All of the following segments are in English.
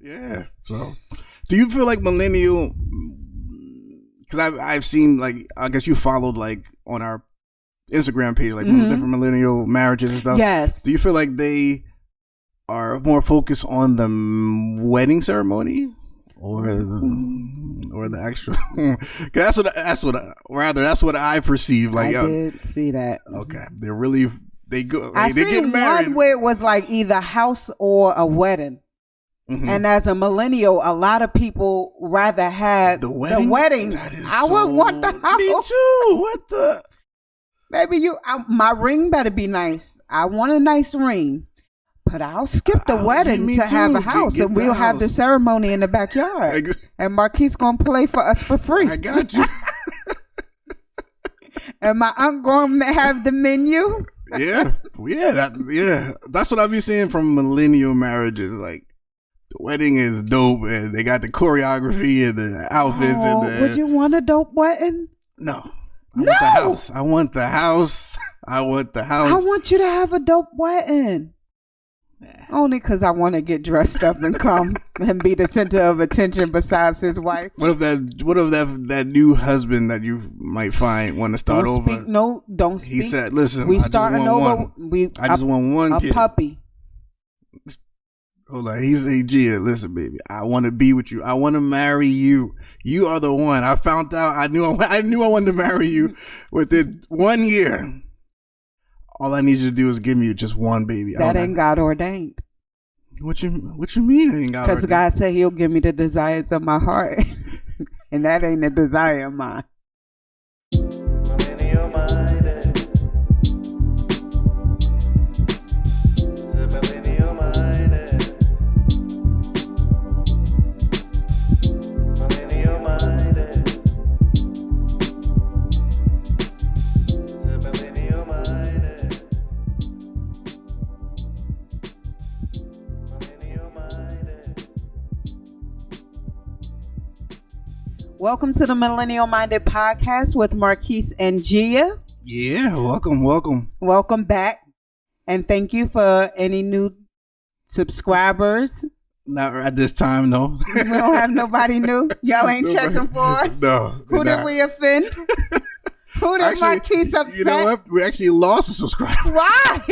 Yeah. So, do you feel like millennial? Because I've seen, like, I guess you followed, like, on our Instagram page, like different millennial marriages and stuff. Yes. Do you feel like they are more focused on the wedding ceremony or the actual? that's what I perceive. Like, I did see that. Okay, they go. I they get seen married. one where it was like either house or a wedding. Mm-hmm. And as a millennial, a lot of people rather had the wedding. I would want the house. Me too. What the? Baby, my ring better be nice. I want a nice ring. But I'll skip the wedding to have a house, and we'll have the ceremony in the backyard. And Marquis gonna play for us for free. I got you. And my aunt gonna have the menu. Yeah. That's what I've been seeing from millennial marriages. Like, the wedding is dope, and they got the choreography and the outfits. Would you want a dope wedding? No. I want the house. I want you to have a dope wedding. Only because I want to get dressed up and come and be the center of attention besides his wife. What if that new husband that you might find want to start over? Don't speak. He said, "Listen, we starting over. I just want one kid. A puppy." Hold on, he said, "Jeeah, listen, baby, I want to be with you. I want to marry you. You are the one. I found out. I knew I wanted to marry you within 1 year. All I need you to do is give me just one baby." That ain't God ordained. What you mean? Ain't God ordained? Because God said He'll give me the desires of my heart, and that ain't a desire of mine. Millennial minded. Millennial minded. Millennial minded. Millennial minded. Millennial minded. Welcome to the Millennial Minded Podcast with Marquis and Jeeah. Yeah, welcome. Welcome back. And thank you for any new subscribers. Not at this time, no. We don't have nobody new. Y'all ain't checking for us. No. Who did we offend? Who did Marquis upset? You know what? We actually lost a subscriber. Why?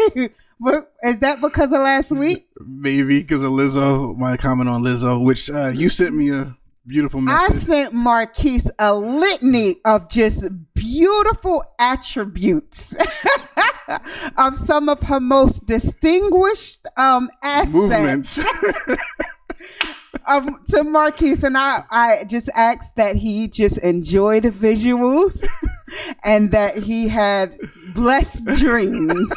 Is that because of last week? Maybe because of Lizzo, my comment on Lizzo, which you sent me a beautiful message. I sent Marquis a litany of just beautiful attributes of some of her most distinguished assets. Movements. To Marquis, and I just asked that he just enjoy the visuals and that he had blessed dreams.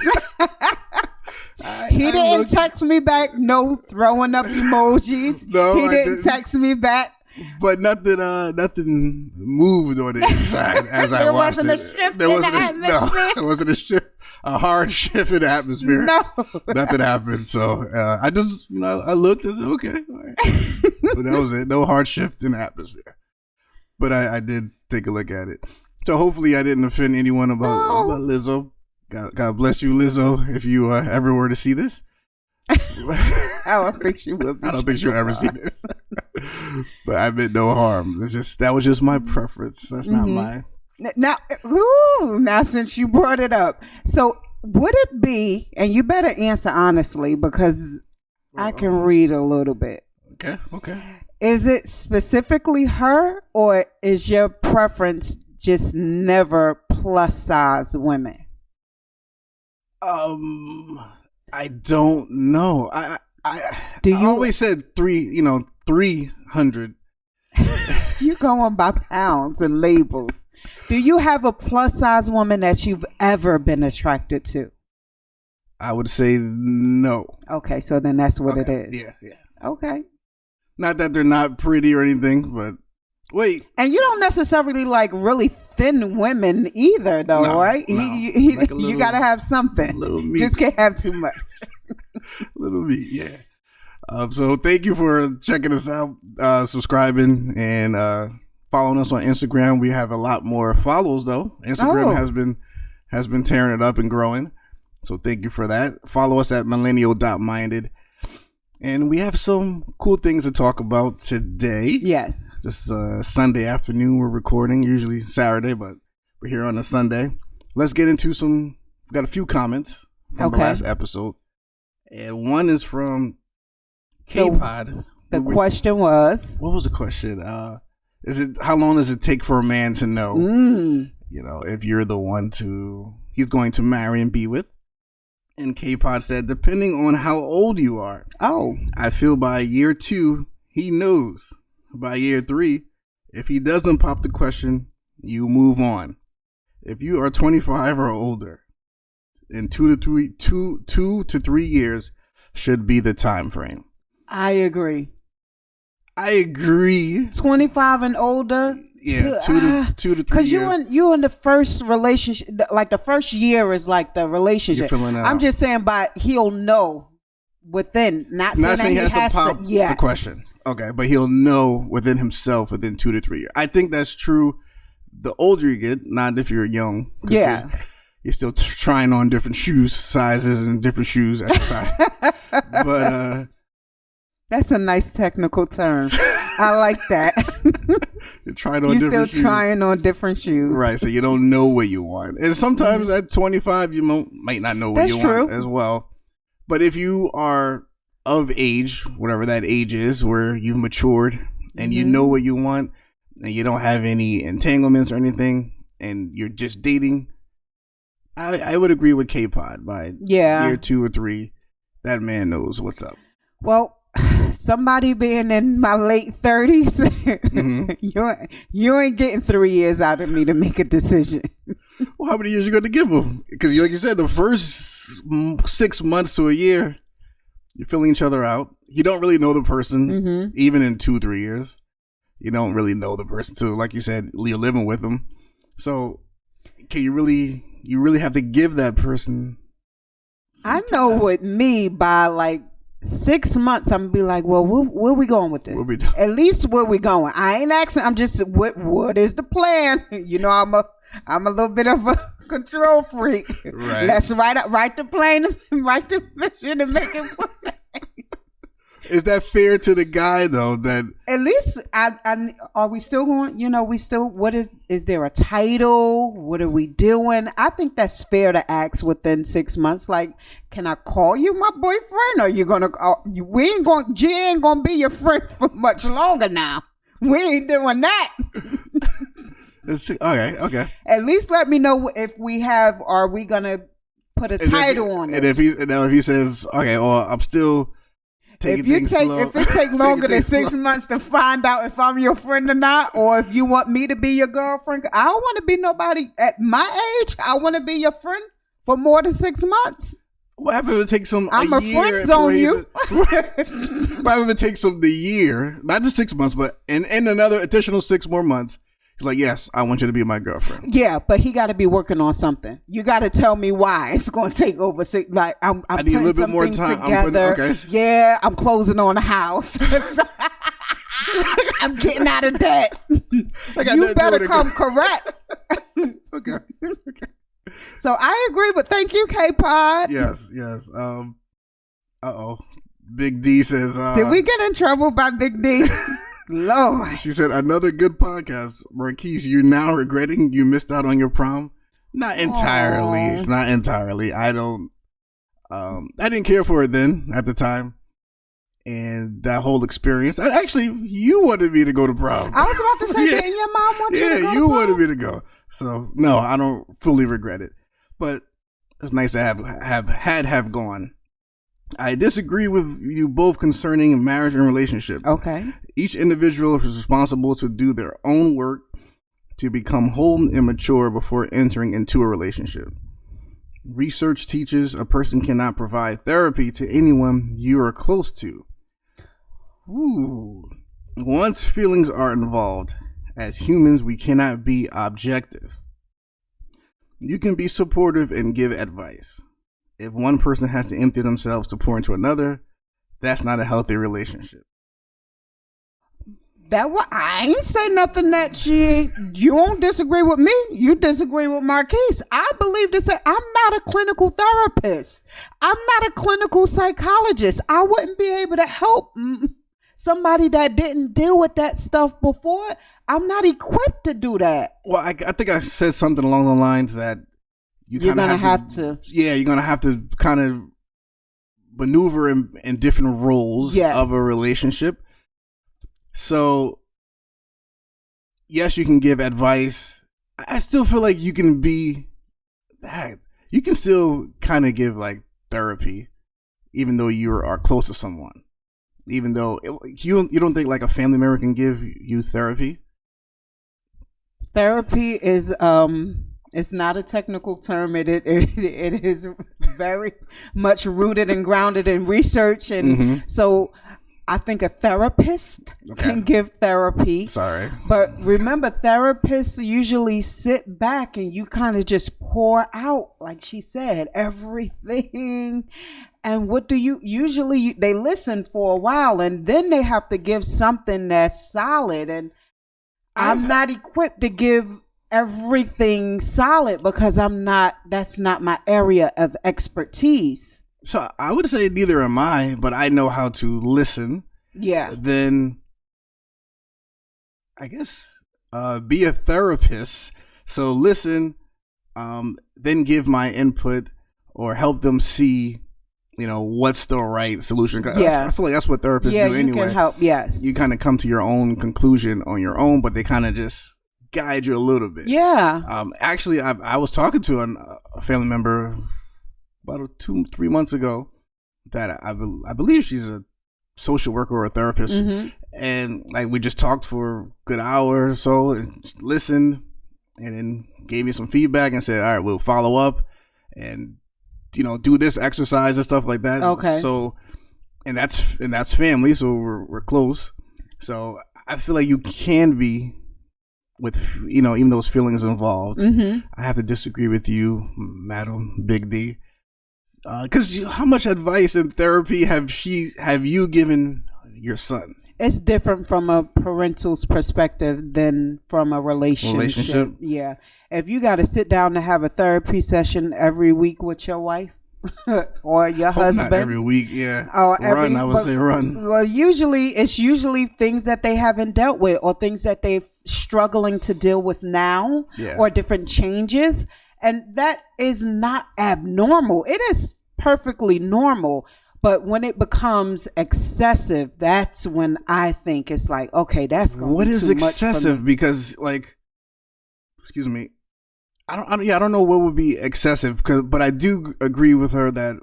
He didn't text me back, no throwing up emojis. No, he didn't text me back. But nothing moved on the inside as I watched it. There wasn't a shift, a hard shift in the atmosphere. No. Nothing happened. So I just, I looked and said, okay. All right. But that was it. No hard shift in the atmosphere. But I did take a look at it. So hopefully I didn't offend anyone about Lizzo. God bless you, Lizzo, if you ever were to see this. I don't think she will. I don't think she'll ever see this. But I meant no harm. That was just my preference. That's not mine. Now since you brought it up, so would it be? And you better answer honestly because I can read a little bit. Okay. Is it specifically her, or is your preference just never plus size women? I don't know. I always said 300. You going by pounds and labels. Do you have a plus size woman that you've ever been attracted to? I would say no. Okay, so then that's what it is. Yeah. Okay. Not that they're not pretty or anything, but wait. And you don't necessarily like really thin women either, though, right? No. Like you got to have something. Little meat. Just can't have too much. Little meat, yeah. So thank you for checking us out, subscribing, and following us on Instagram. We have a lot more follows, though. Instagram has been tearing it up and growing. So thank you for that. Follow us at millennial.minded. And we have some cool things to talk about today. Yes. This Sunday afternoon we're recording, usually Saturday, but we're here on a Sunday. Let's get into we got a few comments from the last episode. And one is from K-Pod. The question was? What was the question? How long does it take for a man to know, if you're the one he's going to marry and be with? And K-Pod said, depending on how old you are. Oh. I feel by year 2, he knows. By year 3, if he doesn't pop the question, you move on. If you are 25 or older, in 2 to 3 years should be the time frame. I agree. 25 and older. Yeah, 2 to 3 years. Because you in the first relationship, like the first year is like the relationship. I'm just saying, but he'll know within. Not saying he has to pop the question. Okay, but he'll know within himself within 2 to 3 years. I think that's true. The older you get, not if you're young. Yeah. You're still trying on different shoe sizes and different shoes at the time. But that's a nice technical term. I like that. You're still trying on different shoes. Right, so you don't know what you want. And sometimes at 25, you might not know what you want as well. But if you are of age, whatever that age is, where you've matured and you know what you want and you don't have any entanglements or anything and you're just dating, I would agree with K-Pod. By year 2 or 3, that man knows what's up. Well, somebody being in my late 30s, you ain't getting 3 years out of me to make a decision. Well, how many years you going to give him? Because like you said, the first 6 months to a year, you're filling each other out. You don't really know the person, even in 2-3 years. You don't really know the person too. Like you said, you're living with them. So can you really have to give that person? I know with me, by like 6 months, I'm gonna be like, well, where we going with this? At least where we going. I ain't asking. I'm just, what is the plan? I'm a little bit of a control freak. Right. Let's write the plan, write the mission, and make it play. Is that fair to the guy though? That at least are we still going? What is there a title? What are we doing? I think that's fair to ask within 6 months. Like, can I call you my boyfriend? Or are you gonna? G ain't gonna be your friend for much longer now. We ain't doing that. Okay. At least let me know if we have. Are we gonna put a title on it? And if he says, okay, well, I'm still. If it take longer than 6 months to find out if I'm your friend or not, or if you want me to be your girlfriend, I don't want to be nobody at my age. I want to be your friend for more than 6 months. What happens if it takes them I'm a year? Friend zone you. What happens if it takes them the year, not the 6 months, but in another additional 6 more months? He's like, yes, I want you to be my girlfriend. Yeah, but he got to be working on something. You got to tell me why it's going to take over 6. Like I need a little bit more time. Yeah, I'm closing on a house. I'm getting out of debt. You better come correct. Okay. So I agree, but thank you, K-Pod. Yes. Big D says. Did we get in trouble by Big D? Lord. She said, another good podcast. Marquis, you're now regretting you missed out on your prom? Not entirely. Aww. It's not entirely. I didn't care for it then at the time. And that whole experience. You wanted me to go to prom. I was about to say, didn't your mom want you to go to prom? Yeah, you wanted me to go. So, no, I don't fully regret it. But it's nice to have gone. I disagree with you both concerning marriage and relationship. Okay. Each individual is responsible to do their own work to become whole and mature before entering into a relationship. Research teaches a person cannot provide therapy to anyone you are close to. Ooh. Once feelings are involved, as humans, we cannot be objective. You can be supportive and give advice. If one person has to empty themselves to pour into another, that's not a healthy relationship. I ain't say nothing that you don't disagree with me. You disagree with Marquis. I believe this. I'm not a clinical therapist. I'm not a clinical psychologist. I wouldn't be able to help somebody that didn't deal with that stuff before. I'm not equipped to do that. Well, I think I said something along the lines that you're going to have to. Yeah, you're going to have to kind of maneuver in different roles of a relationship. So, yes, you can give advice. I still feel like you can be that. You can still kind of give like therapy, even though you are close to someone. Even though you don't think like a family member can give you therapy. Therapy is it's not a technical term. It is very much rooted and grounded in research, and so I think a therapist can give therapy. Sorry. But remember, therapists usually sit back and you kind of just pour out, like she said, everything. And what do you usually, they listen for a while and then they have to give something that's solid. And I'm not equipped to give everything solid because that's not my area of expertise. So I would say neither am I, but I know how to listen. Yeah. Then I guess be a therapist. So listen, then give my input or help them see, what's the right solution. Yeah. I feel like that's what therapists do anyway. You can help, yes. You kind of come to your own conclusion on your own, but they kind of just guide you a little bit. Yeah. Actually, I was talking to a family member about 2-3 months ago that I believe she's a social worker or a therapist, and like we just talked for a good hour or so and listened, and then gave me some feedback and said, all right, we'll follow up and do this exercise and stuff like that. Okay. So and that's family, so we're close. So I feel like you can be with even those feelings involved. I have to disagree with you, Madam Big D. Because how much advice and therapy have you given your son? It's different from a parental's perspective than from a relationship. Yeah. If you got to sit down to have a therapy session every week with your wife or your husband. Not every week, yeah. I would say run. Well, it's usually things that they haven't dealt with or things that they're struggling to deal with now or different changes. And that is not abnormal. It is perfectly normal. But when it becomes excessive, that's when I think it's like, okay, that's going to be too much. What is excessive? Because, excuse me, I don't know what would be excessive. But I do agree with her that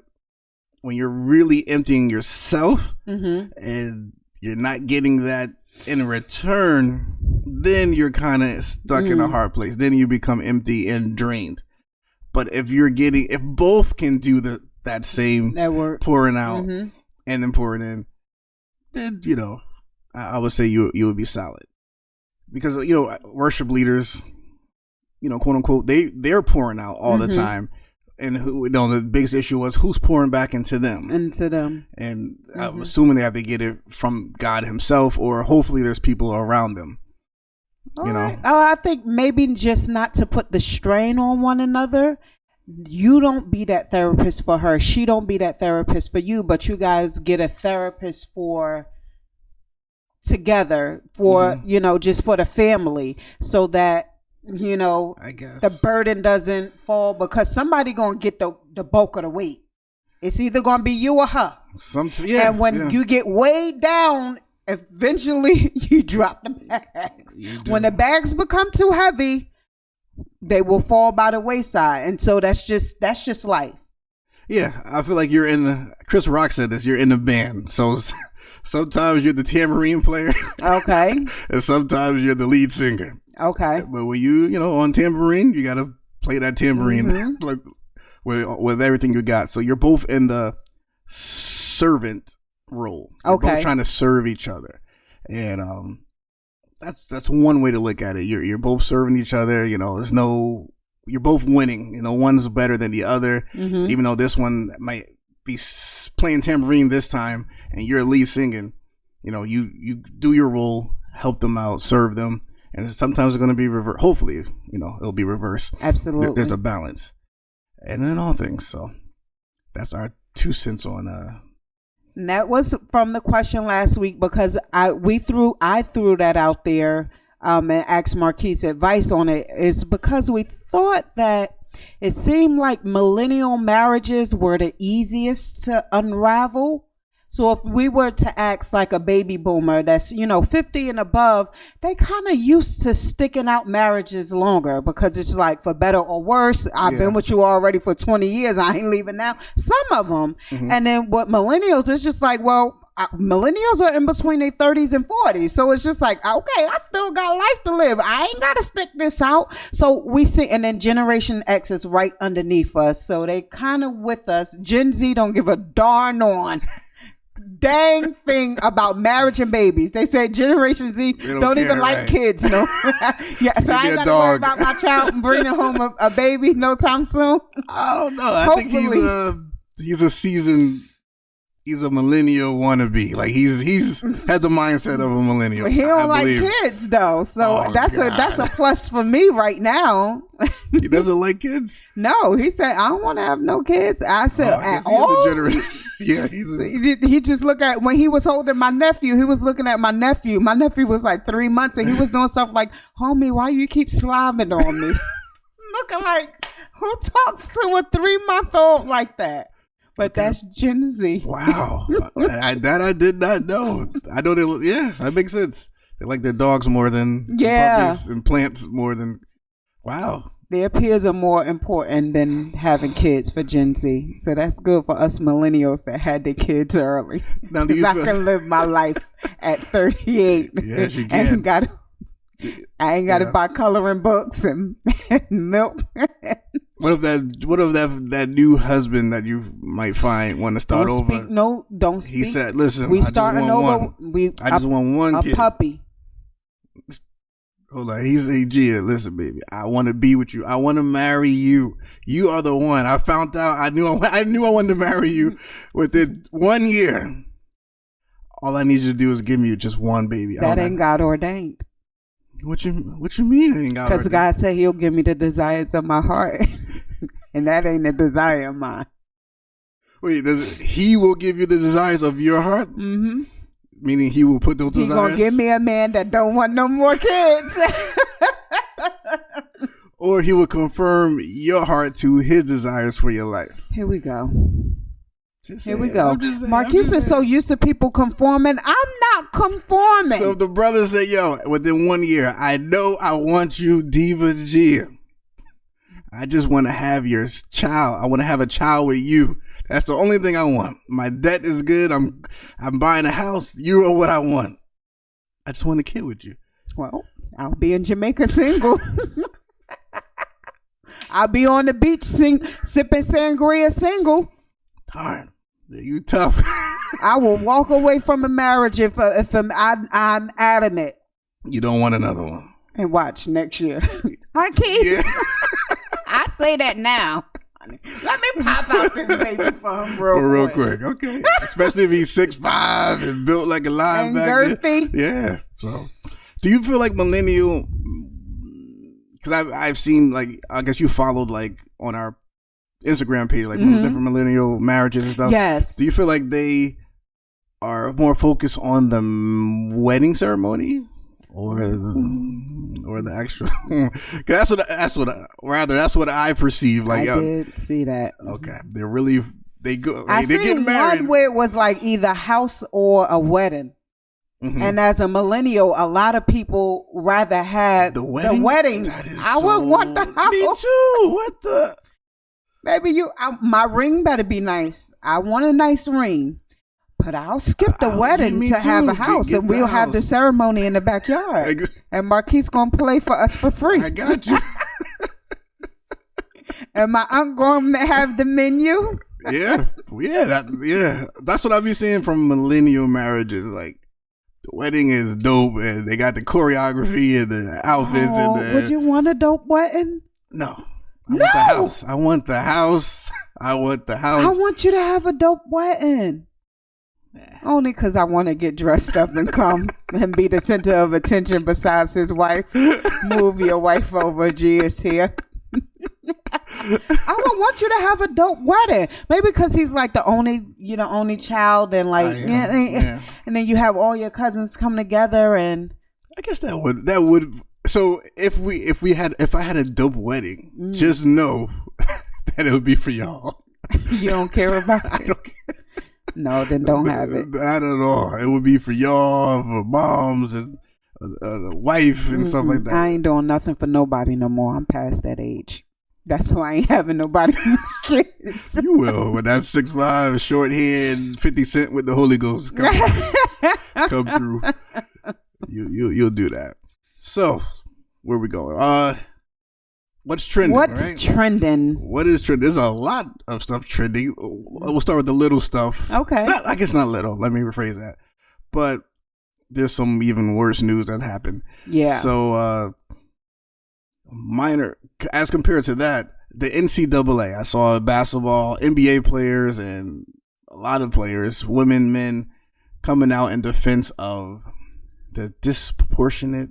when you're really emptying yourself and you're not getting that in return, then you're kind of stuck in a hard place. Then you become empty and drained. But if both can do that same pouring out and then pouring in, then I would say you would be solid. Because worship leaders, quote unquote, they're pouring out all the time, and the biggest issue was who's pouring back into them. And I'm assuming they have to get it from God Himself, or hopefully there's people around them. Right. I think maybe just not to put the strain on one another. You don't be that therapist for her. She don't be that therapist for you, but you guys get a therapist together for, just for the family, so that, I guess the burden doesn't fall, because somebody going to get the bulk of the weight. It's either going to be you or her. And when you get weighed down, eventually you drop the bags. When the bags become too heavy, they will fall by the wayside. And so that's just life. Yeah, I feel like you're Chris Rock said this, you're in the band. So sometimes you're the tambourine player. Okay. And sometimes you're the lead singer. Okay. But when you on tambourine, you got to play that tambourine with everything you got. So you're both in the servant role. You're both trying to serve each other. And that's one way to look at it. You're both serving each other. You're both winning. One's better than the other. Even though this one might be playing tambourine this time and you're lead singing, you do your role help them out, serve them. And sometimes it's going to be reverse. Hopefully, it'll be reverse. Absolutely. There's a balance. And in all things. So that's our 2 cents on And that was from the question last week, because I threw that out there and asked Marquis advice on it. Is because we thought that it seemed like millennial marriages were the easiest to unravel. So if we were to ask like a baby boomer that's, 50 and above, they kind of used to sticking out marriages longer, because it's like, for better or worse, I've been with you already for 20 years. I ain't leaving now. Some of them. Mm-hmm. And then what millennials, it's just like, well, millennials are in between their 30s and 40s. So it's just like, okay, I still got life to live. I ain't got to stick this out. So we see, and then Generation X is right underneath us. So they kind of with us. Gen Z don't give a darn on dang thing about marriage and babies. They said Generation Z don't even like kids. No. Yeah, so I ain't got to worry about my child bringing home a baby no time soon. I don't know. I think he's a seasoned. He's a millennial wannabe. Like he's has the mindset of a millennial. He don't like kids though, so that's a plus for me right now. He doesn't like kids? No, he said I don't want to have no kids. I said at all. Yeah, he just looked at when he was holding my nephew. He was looking at my nephew. My nephew was like 3 months, and he was doing stuff like, "Homie, why you keep slobbing on me?" Looking like, who talks to a 3-month-old like that? But that's Gen Z. Wow. I did not know. I know that makes sense. They like their dogs more than puppies and plants more than, wow. Their peers are more important than having kids for Gen Z. So that's good for us millennials that had their kids early. Now, because I can live my life at 38. Yes, you can. I ain't got to buy coloring books and milk. What if that new husband that you might find want to start over? Don't speak. He said, "Listen, we starting over. I just want one kid. A puppy." Hold on. He said, "Jeeah, listen, baby. I want to be with you. I want to marry you. You are the one. I found out. I knew I wanted to marry you within 1 year. All I need you to do is give me just one baby." That ain't God ordained. What you mean? Because God said He'll give me the desires of my heart, and that ain't the desire of mine. Wait, He will give you the desires of your heart? Mm-hmm. Meaning He will put those desires? He's gonna give me a man that don't want no more kids. Or He will confirm your heart to His desires for your life. Here we go. Here we go. Marquis is so used to people conforming. I'm not conforming. So if the brother said, "Yo, within 1 year, I know I want you, Diva Jeeah. I just want to have your child. I want to have a child with you. That's the only thing I want. My debt is good. I'm buying a house. You are what I want. I just want a kid with you." Well, I'll be in Jamaica single. I'll be on the beach sipping sangria single. Darn. You tough. I will walk away from a marriage if I'm adamant. You don't want another one. And watch next year. Marquis. Yeah. I say that now. Let me pop out this baby for him real quick. Okay. Especially if he's 6'5" and built like a linebacker. And girthy. Yeah. So, do you feel like millennial? Because I've seen, like, I guess you followed like on our Instagram page, like different millennial marriages and stuff. Yes. Do you feel like they are more focused on the wedding ceremony or the actual? That's what I perceive. Like, I did see that. Okay, they go. I they get seen married. one where it was like either house or a wedding. Mm-hmm. And as a millennial, a lot of people rather had the wedding. I would want the house. Me too. What the? Baby, my ring better be nice. I want a nice ring. But I'll skip the wedding to have a house, and we'll have the ceremony in the backyard. And Marquis gonna play for us for free. I got you. And my aunt gonna have the menu. Yeah. That's what I've been seeing from millennial marriages. Like, the wedding is dope, and they got the choreography and the outfits. Would you want a dope wedding? No. I want the house. I want you to have a dope wedding. Only because I want to get dressed up and come and be the center of attention besides his wife. Move your wife over, Jeeah's here. I would want you to have a dope wedding. Maybe because he's like the only child, and like, and then you have all your cousins come together, and I guess that would. So if I had a dope wedding, just know that it would be for y'all. You don't care about it? I don't care. No, then don't have it. Not at all. It would be for y'all, for moms and the wife and stuff like that. I ain't doing nothing for nobody no more. I'm past that age. That's why I ain't having nobody kids. You will when that 6'5", short hair, and 50 Cent with the Holy Ghost come through. You'll do that. So where we going? What's trending? What's trending? What is trending? There's a lot of stuff trending. We'll start with the little stuff. Okay. I guess not little. Let me rephrase that. But there's some even worse news that happened. Yeah. So minor, as compared to that, the NCAA. I saw basketball, NBA players, and a lot of players, women, men, coming out in defense of the disproportionate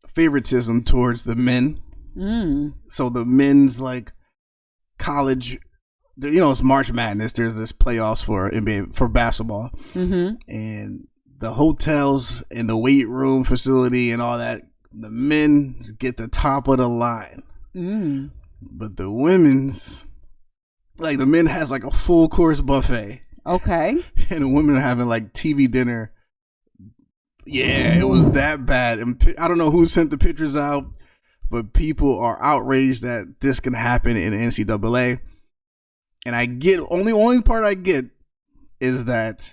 favoritism towards the men. So the men's like college, it's March Madness. There's this playoffs for NBA for basketball, and the hotels and the weight room facility and all that. The men get the top of the line, but the women's, like the men has like a full course buffet. Okay, and the women are having like TV dinner. Yeah, it was that bad, and I don't know who sent the pictures out. But people are outraged that this can happen in the NCAA. And I get, only part I get is that,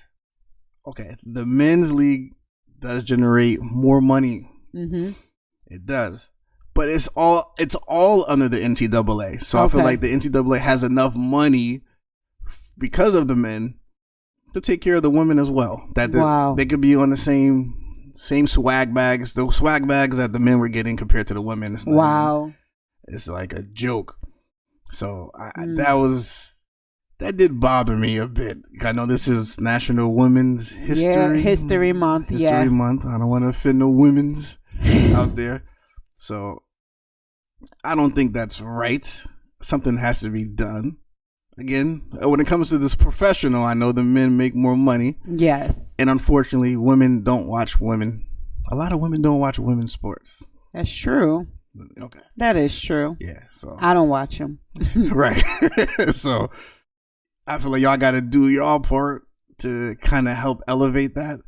okay, the men's league does generate more money. It does. But it's all under the NCAA. So I feel like the NCAA has enough money because of the men to take care of the women as well. That they could be on the same swag bags, those swag bags that the men were getting compared to the women. It's like a joke. So that did bother me a bit. I know this is National Women's History Month. History Month. I don't want to offend no women's out there. So I don't think that's right. Something has to be done. Again, when it comes to this professional, I know the men make more money. Yes. And unfortunately, women don't watch women. A lot of women don't watch women's sports. That's true. Okay. That is true. Yeah. So I don't watch them. Right. So I feel like y'all got to do your part to kind of help elevate that.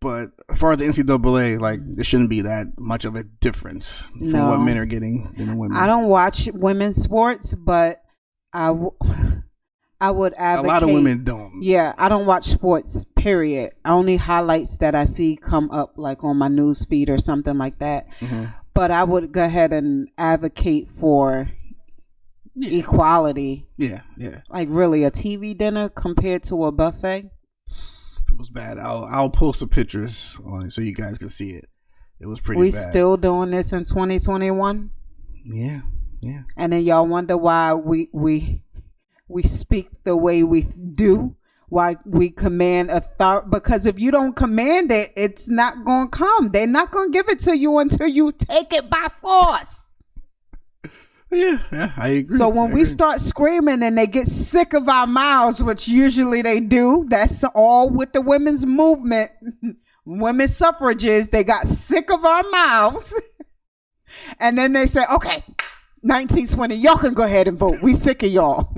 But as far as the NCAA, like, there shouldn't be that much of a difference from what men are getting than the women. I don't watch women's sports, but I would advocate. A lot of women don't. Yeah, I don't watch sports, period. Only highlights that I see come up like on my news feed or something like that. But I would go ahead and advocate for equality. Yeah. Like really a TV dinner compared to a buffet. It was bad. I'll post the pictures on it so you guys can see it. It was pretty bad. We still doing this in 2021? Yeah. And then y'all wonder why we speak the way we do, why we command authority. Because if you don't command it, it's not going to come. They're not going to give it to you until you take it by force. Yeah, I agree. So when we start screaming and they get sick of our mouths, which usually they do, that's all with the women's movement. Women's suffragists, they got sick of our mouths. And then they say, okay, 1920, y'all can go ahead and vote. We sick of y'all.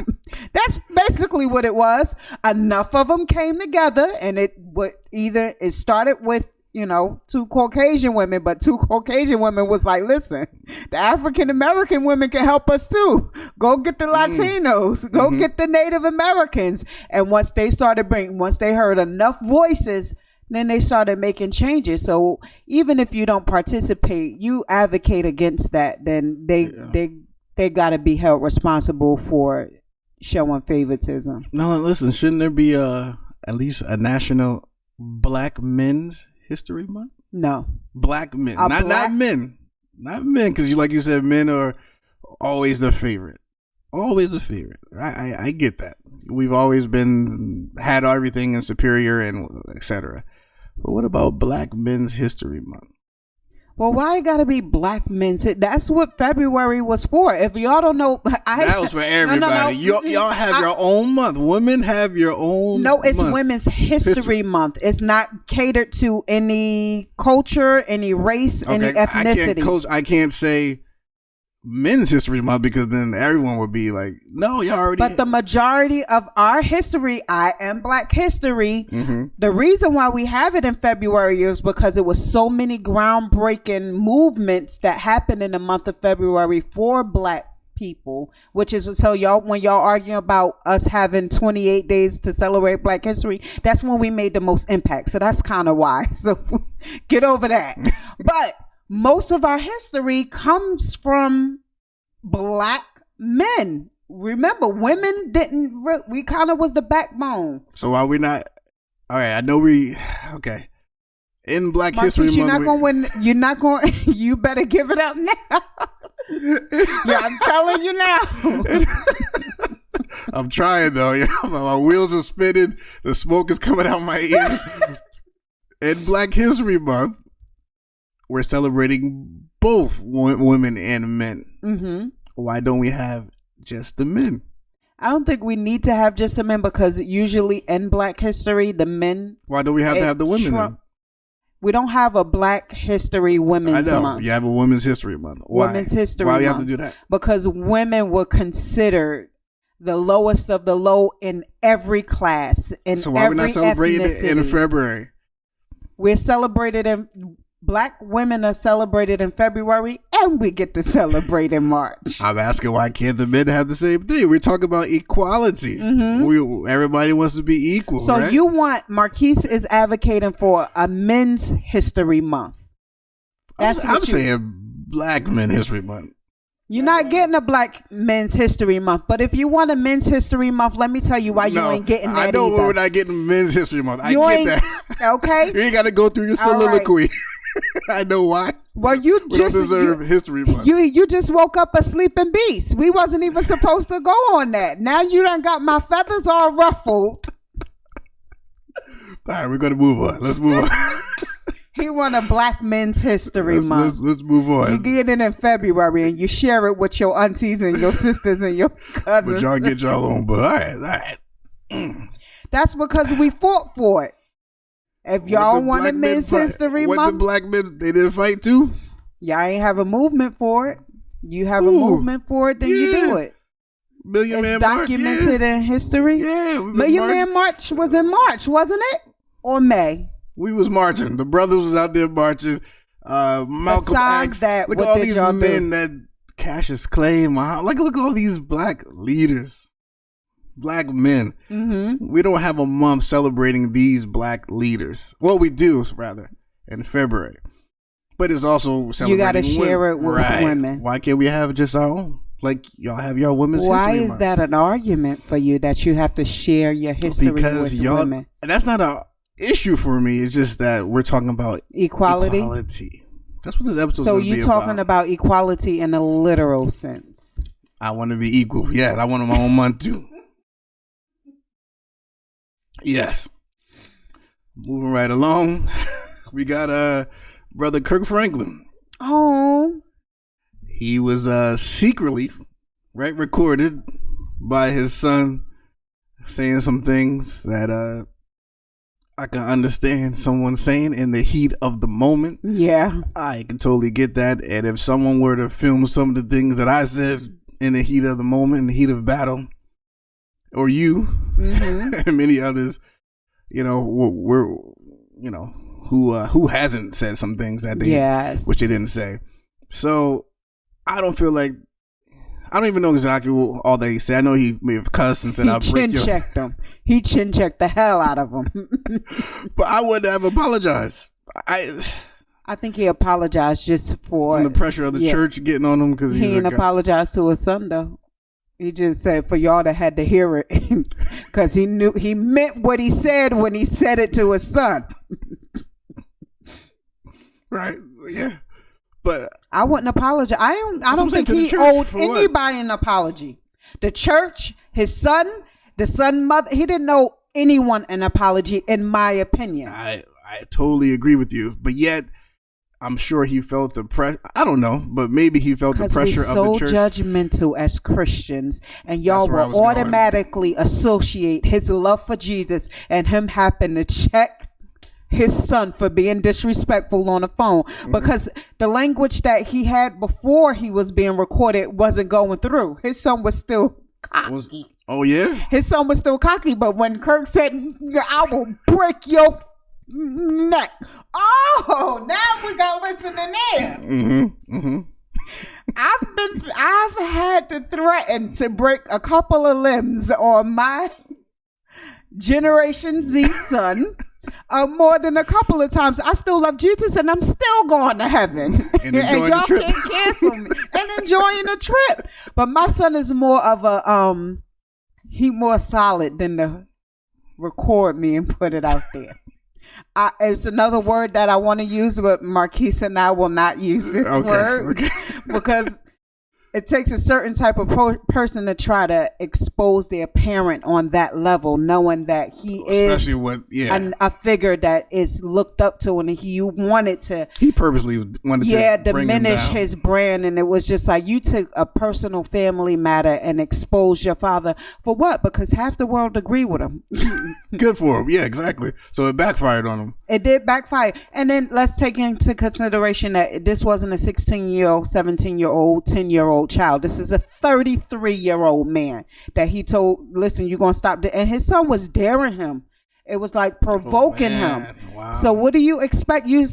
That's basically what it was. Enough of them came together, and it started with, two Caucasian women, but two Caucasian women was like, listen, the African American women can help us too. Go get the Latinos, go get the Native Americans. And once they heard enough voices, then they started making changes. So even if you don't participate, you advocate against that, then they got to be held responsible for showing favoritism. No, listen, shouldn't there be at least a national Black Men's History Month? No. Black men. Not men. Not men, because like you said, men are always the favorite. Always a favorite. I get that. We've always had everything in superior and etc. But what about Black Men's History Month? Well, why it gotta be Black Men's? That's what February was for. If y'all don't know, that was for everybody. No. Y'all have your own month. Women have your own. No, it's Women's History Month. It's not catered to any culture, any race, any ethnicity. I can't say Men's History Month because then everyone would be like, no, you already. But the majority of our history, I am Black history. Mm-hmm. The reason why we have it in February is because it was so many groundbreaking movements that happened in the month of February for Black people, which is so when y'all arguing about us having 28 days to celebrate Black history, that's when we made the most impact. So that's kind of why. So get over that. But most of our history comes from Black men. Remember, women didn't. We kind of was the backbone. So why we not? All right, I know okay. In Black Marquis, History Month, you're not going. You better give it up now. Yeah, I'm telling you now. I'm trying though. Yeah, my wheels are spinning. The smoke is coming out my ears. In Black History Month, we're celebrating both women and men. Mm-hmm. Why don't we have just the men? I don't think we need to have just the men because usually in Black history, the men. Why do we have to have the women then? We don't have a Black History Women's Month. I know. You have a Women's History Month. Why? Women's History Month. Why do you have to do that? Because women were considered the lowest of the low in every class. So why are we not celebrating it in February? We're celebrated in... Black women are celebrated in February and we get to celebrate in March. I'm asking why can't the men have the same thing? We're talking about equality. Mm-hmm. Everybody wants to be equal. So right? Marquis is advocating for a Men's History Month. I'm saying Black Men History Month. You're not getting a Black Men's History Month, but if you want a Men's History Month, let me tell you why you ain't getting that. I know either. We're not getting Men's History Month. I get that. Okay. You ain't got to go through your soliloquy. Right. I know why. Well, we don't deserve History Month. You just woke up a sleeping beast. We wasn't even supposed to go on that. Now you done got my feathers all ruffled. All right, we're gonna move on. Let's move on. He want a Black Men's History Month. Let's move on. You get it in February and you share it with your aunties and your sisters and your cousins. But y'all get y'all own. But all right. That's because we fought for it. If y'all want a Men's History Month, what the Black men, they didn't fight too? Y'all ain't have a movement for it. You have a movement for it, then you do it. Million Man March. It's documented in history. Yeah. Million Man March was in March, wasn't it? Or May? We was marching. The brothers was out there marching. Malcolm X. Look at all these men that Cassius Clay, look at all these Black leaders. Black men. Mm-hmm. We don't have a month celebrating these Black leaders. Well, we do, rather, in February. But it's also celebrating. You got to share it with women. Why can't we have just our own? Like y'all have your Women's History Month. Why is that an argument for you that you have to share your history with women? That's not an issue for me. It's just that we're talking about equality. That's what this episode is going to be about. So you're talking about equality in a literal sense. I want to be equal. Yes, I want my own month too. Yes. Moving right along. We got brother Kirk Franklin. Oh. He was secretly recorded by his son saying some things that I can understand someone saying in the heat of the moment. Yeah. I can totally get that. And if someone were to film some of the things that I said in the heat of the moment, in the heat of battle, or you, and many others, who hasn't said some things that which they didn't say. So I don't even know exactly all that he said. I know he may have cussed and said, "I'll break your..." Checked them. He chin checked the hell out of them. But I would have apologized. I think he apologized just for the pressure of the church getting on him because he didn't apologize to his son though. He just said for y'all that had to hear it because he knew he meant what he said when he said it to his son. Right? Yeah. But I wouldn't apologize. I don't think he owed anybody an apology. The church, his son, the son mother, he didn't know anyone an apology, in my opinion. I totally agree with you, but yet I'm sure he felt the pressure. I don't know, but maybe he felt the pressure of the church. We're so judgmental as Christians, and y'all will automatically associate his love for Jesus and him having to check his son for being disrespectful on the phone, because the language that he had before he was being recorded wasn't going through. His son was still cocky. Oh yeah, his son was still cocky. But when Kirk said, "I will break your neck," oh, now we gotta listen to this. I've had to threaten to break a couple of limbs on my Generation Z son. More than a couple of times. I still love Jesus, and I'm still going to heaven. And y'all can't cancel me. And enjoying the trip. But my son is more of a he more solid than to record me and put it out there. It's another word that I want to use, but Marquis and I will not use this word because it takes a certain type of person to try to expose their parent on that level, knowing that he is a figure that is looked up to, and he purposely wanted to diminish his brand. And it was just like, you took a personal family matter and exposed your father for what? Because half the world agree with him. Good for him. Yeah, exactly. So it backfired on him. It did backfire. And then let's take into consideration that this wasn't a 16-year-old, 17-year-old, 10-year-old child. This is a 33-year-old man that he told, listen, you're going to stop. And his son was daring him. It was like provoking him. Wow. So what do you expect? You,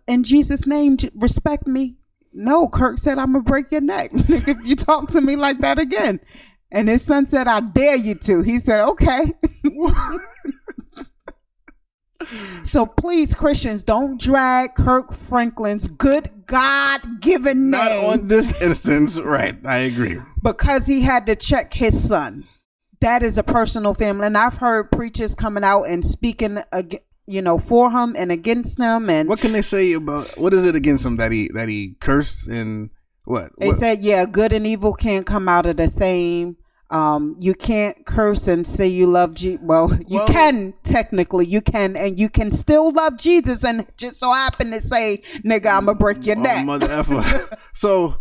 in Jesus' name, respect me? No, Kirk said, I'm going to break your neck if you talk to me like that again. And his son said, I dare you to. He said, okay. So please, Christians, don't drag Kirk Franklin's good God-given name. Not on this instance, right? I agree. Because he had to check his son. That is a personal family. And I've heard preachers coming out and speaking, for him and against him. And what can they say about, what is it against him that he cursed and what? They said, good and evil can't come out of the same. You can't curse and say you love Jesus. Well, you can, technically, you can, and you can still love Jesus and just so happen to say, nigga, I'm gonna break your neck. Mother effer. So,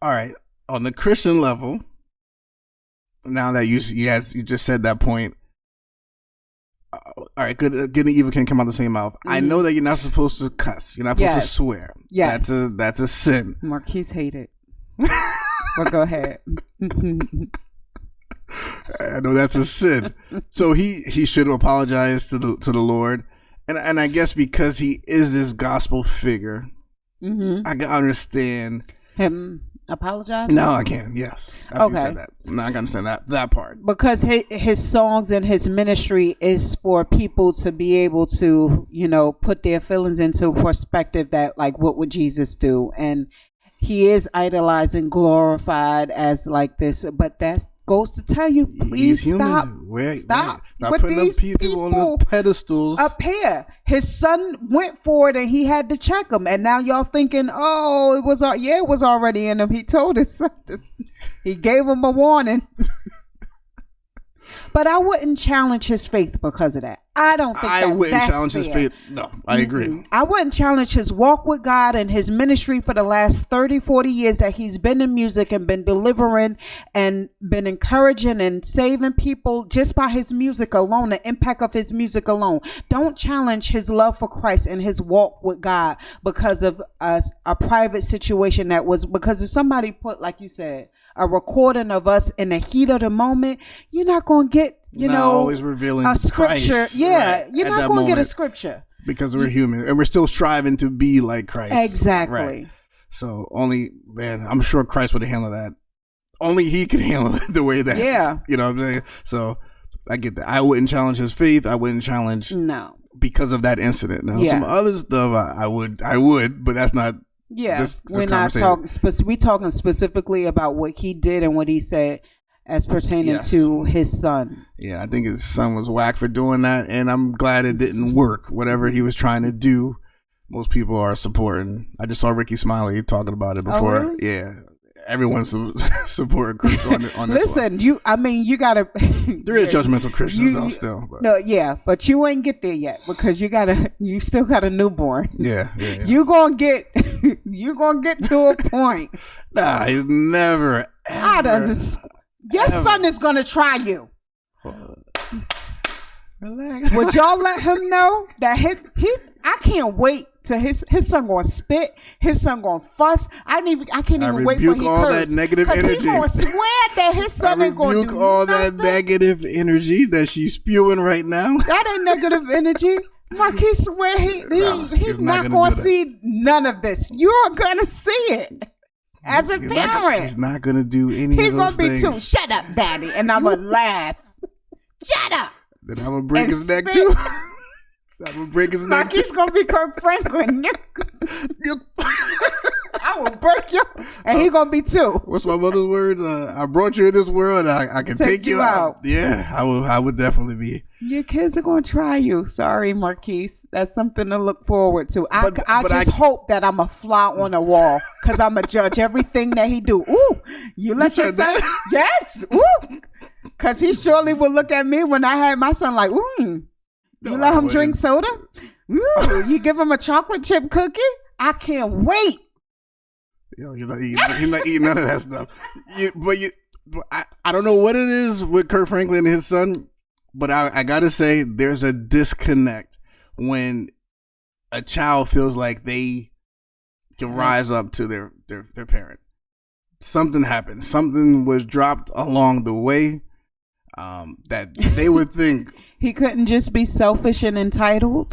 all right, on the Christian level, now that you just said that point, all right, good and evil can come out the same mouth. I know that you're not supposed to cuss. You're not supposed to swear. Yes. That's a sin. Marquis hate it. But go ahead. I know that's a sin. So he should apologize to the Lord. And I guess because he is this gospel figure, I can understand him apologize. No, I can. Yes. After you said that. No, I can understand that part. Because his songs and his ministry is for people to be able to, put their feelings into perspective, that like, what would Jesus do? And he is idolized and glorified as like this, but that goes to tell you, please stop putting these people on the pedestals up here. His son went for it, and he had to check him. And now y'all thinking, oh, it was already in him. He told his son this. He gave him a warning. But I wouldn't challenge his faith because of that. I don't think I wouldn't challenge his faith. No, I agree. I wouldn't challenge his walk with God and his ministry for the last 30, 40 years that he's been in music and been delivering and been encouraging and saving people just by his music alone, the impact of his music alone. Don't challenge his love for Christ and his walk with God because of a private situation because if somebody put, like you said, a recording of us in the heat of the moment, you're not going to get, always revealing a scripture. Christ, you're not going to get a scripture. Because we're human and we're still striving to be like Christ. Exactly. Right. So I'm sure Christ would handle that. Only he could handle it the way that, you know what I'm saying? So I get that. I wouldn't challenge his faith. I wouldn't challenge because of that incident. Now, some other stuff I would, but that's not. Yeah, we're not talking. We're talking specifically about what he did and what he said as pertaining to his son. Yeah, I think his son was whack for doing that, and I'm glad it didn't work. Whatever he was trying to do, most people are supporting. I just saw Ricky Smiley talking about it before. Oh, really? Yeah, everyone's supporting Kirk on this Listen, one. you gotta. There is judgmental Christians though still. But. No, yeah, but you ain't get there yet because you still got a newborn. Yeah. You gonna get to a point. Nah, he's never. Your son is gonna try you. Relax. Would y'all let him know that I can't wait till his son gonna spit, his son gonna fuss. I can't even wait for he all curse, that negative energy. He gonna swear that his son ain't gonna do all nothing. that negative energy that she's spewing right now. That ain't negative energy. Marquis swear he's not gonna see none of this. You're gonna see it. As a parent, he's not gonna do any of those things. He's gonna be too. Shut up, daddy, and I'm gonna laugh. Shut up. Then I'm gonna break his neck too. I'm gonna break his neck. Marquis gonna be Kirk Franklin. I will break you, and he gonna be too. What's my mother's words? I brought you in this world. I can take you out. Yeah, I would definitely be. Your kids are gonna try you. Sorry, Marquis. That's something to look forward to. I just hope that I'm a fly on the wall because I'm a judge everything that he do. Ooh, you let your son? Yes. Ooh, because he surely will look at me when I had my son like, ooh. You let him drink soda? Ooh, you give him a chocolate chip cookie? I can't wait. Yo, he's not eating none of that stuff. I don't know what it is with Kirk Franklin and his son, but I gotta say there's a disconnect when a child feels like they can rise up to their parent. Something happened. Something was dropped along the way that they would think. He couldn't just be selfish and entitled.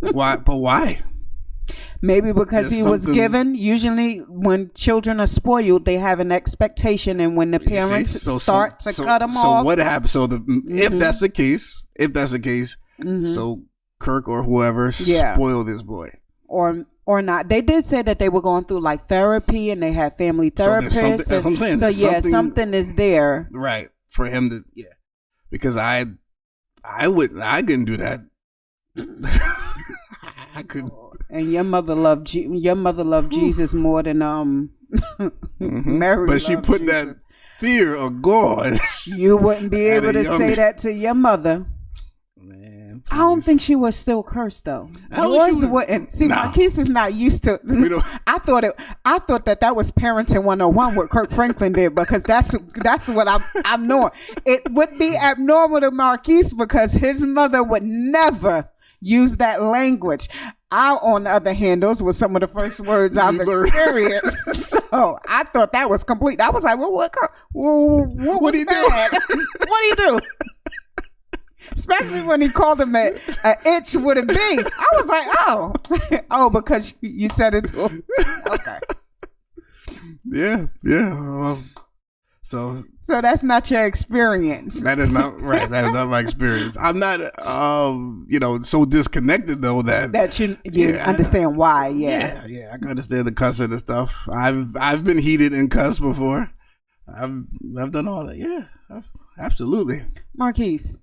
Why? But why? Maybe because he was given. Usually when children are spoiled, they have an expectation, and when the parents start to cut them off. So what happened? So if that's the case, so Kirk or whoever spoiled this boy. Or not. They did say that they were going through like therapy and they had family therapists. That's what I'm saying. So something is there. Right. For him to, because I couldn't do that. I couldn't. And your mother loved Jesus more than Mary. But she put Jesus. That fear of God. You wouldn't be able to say that to your mother. Man, I don't think she was still cursed though. Yours wouldn't. See, Marquis is not used to. I thought that was parenting 101 what Kirk Franklin did because that's what I'm knowing. It would be abnormal to Marquis because his mother would never use that language. On the other hand, those were some of the first words I've experienced. So I thought that was complete. I was like, well, what do you do? What do you do? Especially when he called him an itch with a B. I was like, oh, because you said it to him. Okay. Yeah. So that's not your experience. That is not right. That is not my experience. I'm not, so disconnected though that you understand why. Yeah. I can understand the cussing and stuff. I've been heated and cussed before. I've done all that. Yeah, absolutely. Marquis,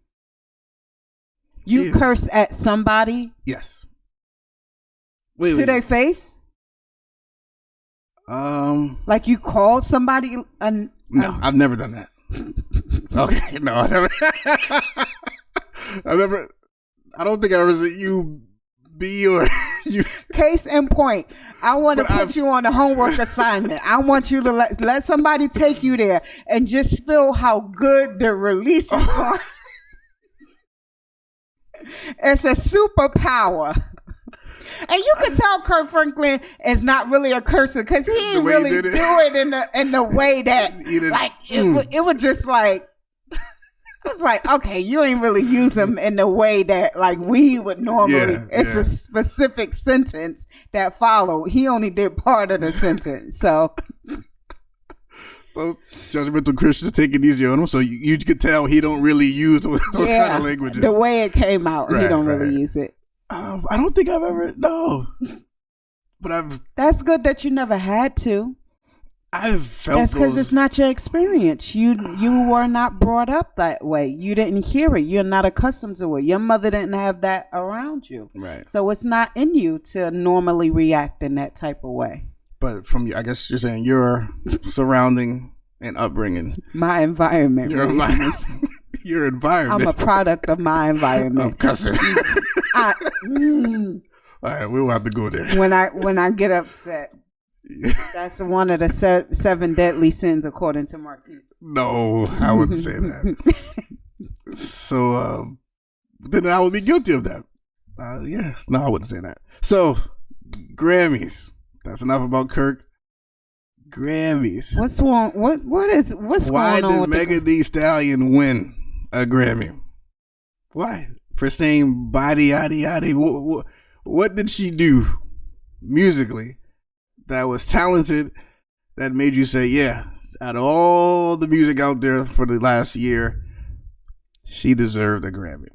you cursed at somebody? Yes. To their face? Like you called somebody? No, I've never done that. Okay, no, I don't think I ever said you be or you. Case in point, I want to put you on a homework assignment. I want you to let somebody take you there and just feel how good the release is going. It's a superpower. And you can tell Kirk Franklin is not really a cursor because he didn't really do it in the way that it was just like it's like, okay, you ain't really use them in the way that like we would normally. It's a specific sentence that followed. He only did part of the sentence. So judgmental Christians take it easy on him. So you could tell he don't really use those kind of languages. The way it came out, he don't really use it. I don't think I've ever but That's good that you never had to. I've felt that's because it's not your experience. You were not brought up that way. You didn't hear it. You're not accustomed to it. Your mother didn't have that around you. Right. So it's not in you to normally react in that type of way. But from I guess you're saying your surrounding and upbringing, my environment. Your environment. I'm a product of my environment. Of cussing. All right, we will have to go there. When I get upset, that's one of the 7 deadly sins according to Marquis. No, I wouldn't say that. So then I would be guilty of that. No, I wouldn't say that. So Grammys. That's enough about Kirk. Grammys. What's wrong? What's Why going on? Why did Megan Thee Stallion win a Grammy? Why? For saying body, yaddy, yaddy. What did she do musically that was talented that made you say, yeah, out of all the music out there for the last year, she deserved a Grammy?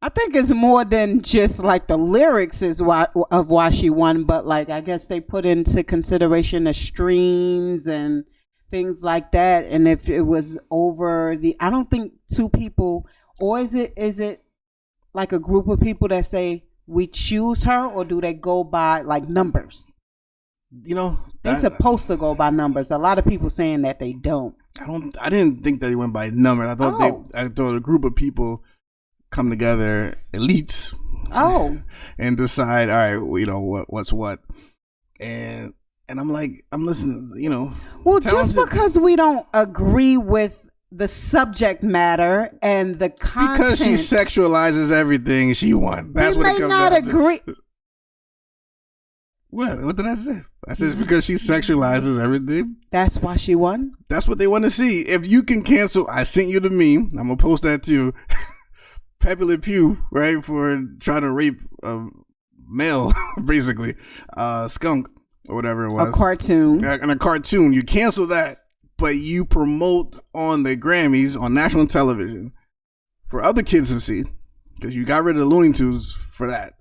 I think it's more than just like the lyrics is why she won, but like I guess they put into consideration the streams and things like that. And if it was over I don't think 2 people, or is it like a group of people that say we choose her, or do they go by like numbers? They're supposed to go by numbers. A lot of people saying that they don't. I didn't think they went by numbers. I thought a group of people come together, elites, and decide, all right, what's what, and I'm like, I'm listening, Well, talented. Just because we don't agree with the subject matter and the content, because she sexualizes everything, she won. That's what it comes down to. We may not agree. What did I say? I said it's because she sexualizes everything. That's why she won. That's what they want to see. If you can cancel, I sent you the meme. I'm gonna post that too. Pepe Le Pew, right, for trying to rape a male, basically, skunk or whatever it was. A cartoon. And a cartoon. You cancel that, but you promote on the Grammys on national television for other kids to see, because you got rid of the Looney Tunes for that.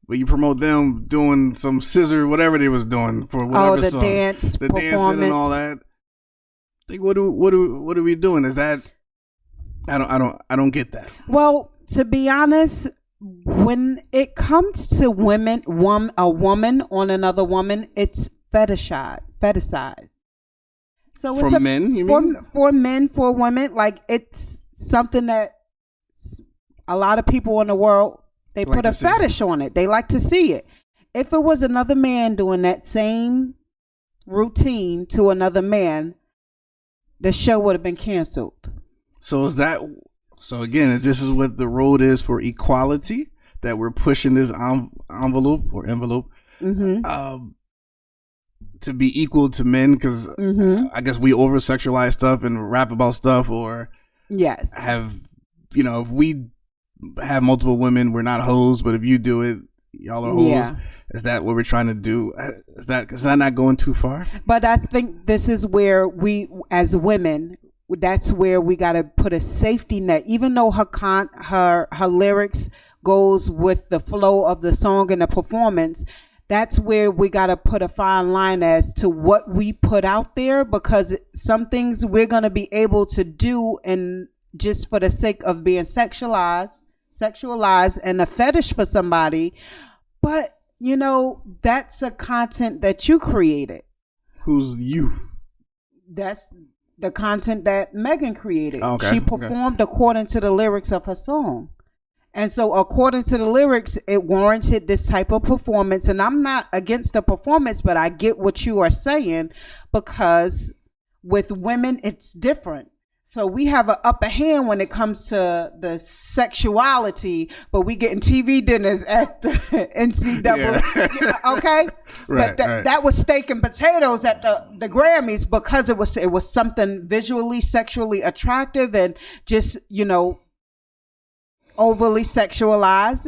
But you promote them doing some scissor, whatever they was doing for whatever the song. Dance, the performance, dancing and all that. Like, what are we doing? Is that? I don't get that. Well, to be honest, when it comes to women, a woman on another woman, it's fetishized. So it's men, you mean? For men, for women, like it's something that a lot of people in the world, they put a fetish on it. They like to see it. If it was another man doing that same routine to another man, the show would have been canceled. So again, this is what the road is for equality, that we're pushing this envelope mm-hmm. To be equal to men, because mm-hmm. I guess we over sexualize stuff and rap about stuff, or yes, have, if we have multiple women, we're not hoes, but if you do it, y'all are hoes. Yeah. Is that what we're trying to do? Is that not going too far? But I think this is where we, as women, that's where we got to put a safety net. Even though her lyrics goes with the flow of the song and the performance, that's where we got to put a fine line as to what we put out there, because some things we're going to be able to do, and just for the sake of being sexualized and a fetish for somebody. But that's a content that you created. Who's you? That's the content that Megan created. Oh, okay. She performed according to the lyrics of her song. And so according to the lyrics, it warranted this type of performance. And I'm not against the performance, but I get what you are saying, because with women, it's different. So we have an upper hand when it comes to the sexuality, but we getting TV dinners at the NCAA. Yeah. Okay, right, that was steak and potatoes at the Grammys, because it was something visually, sexually attractive, and just overly sexualized.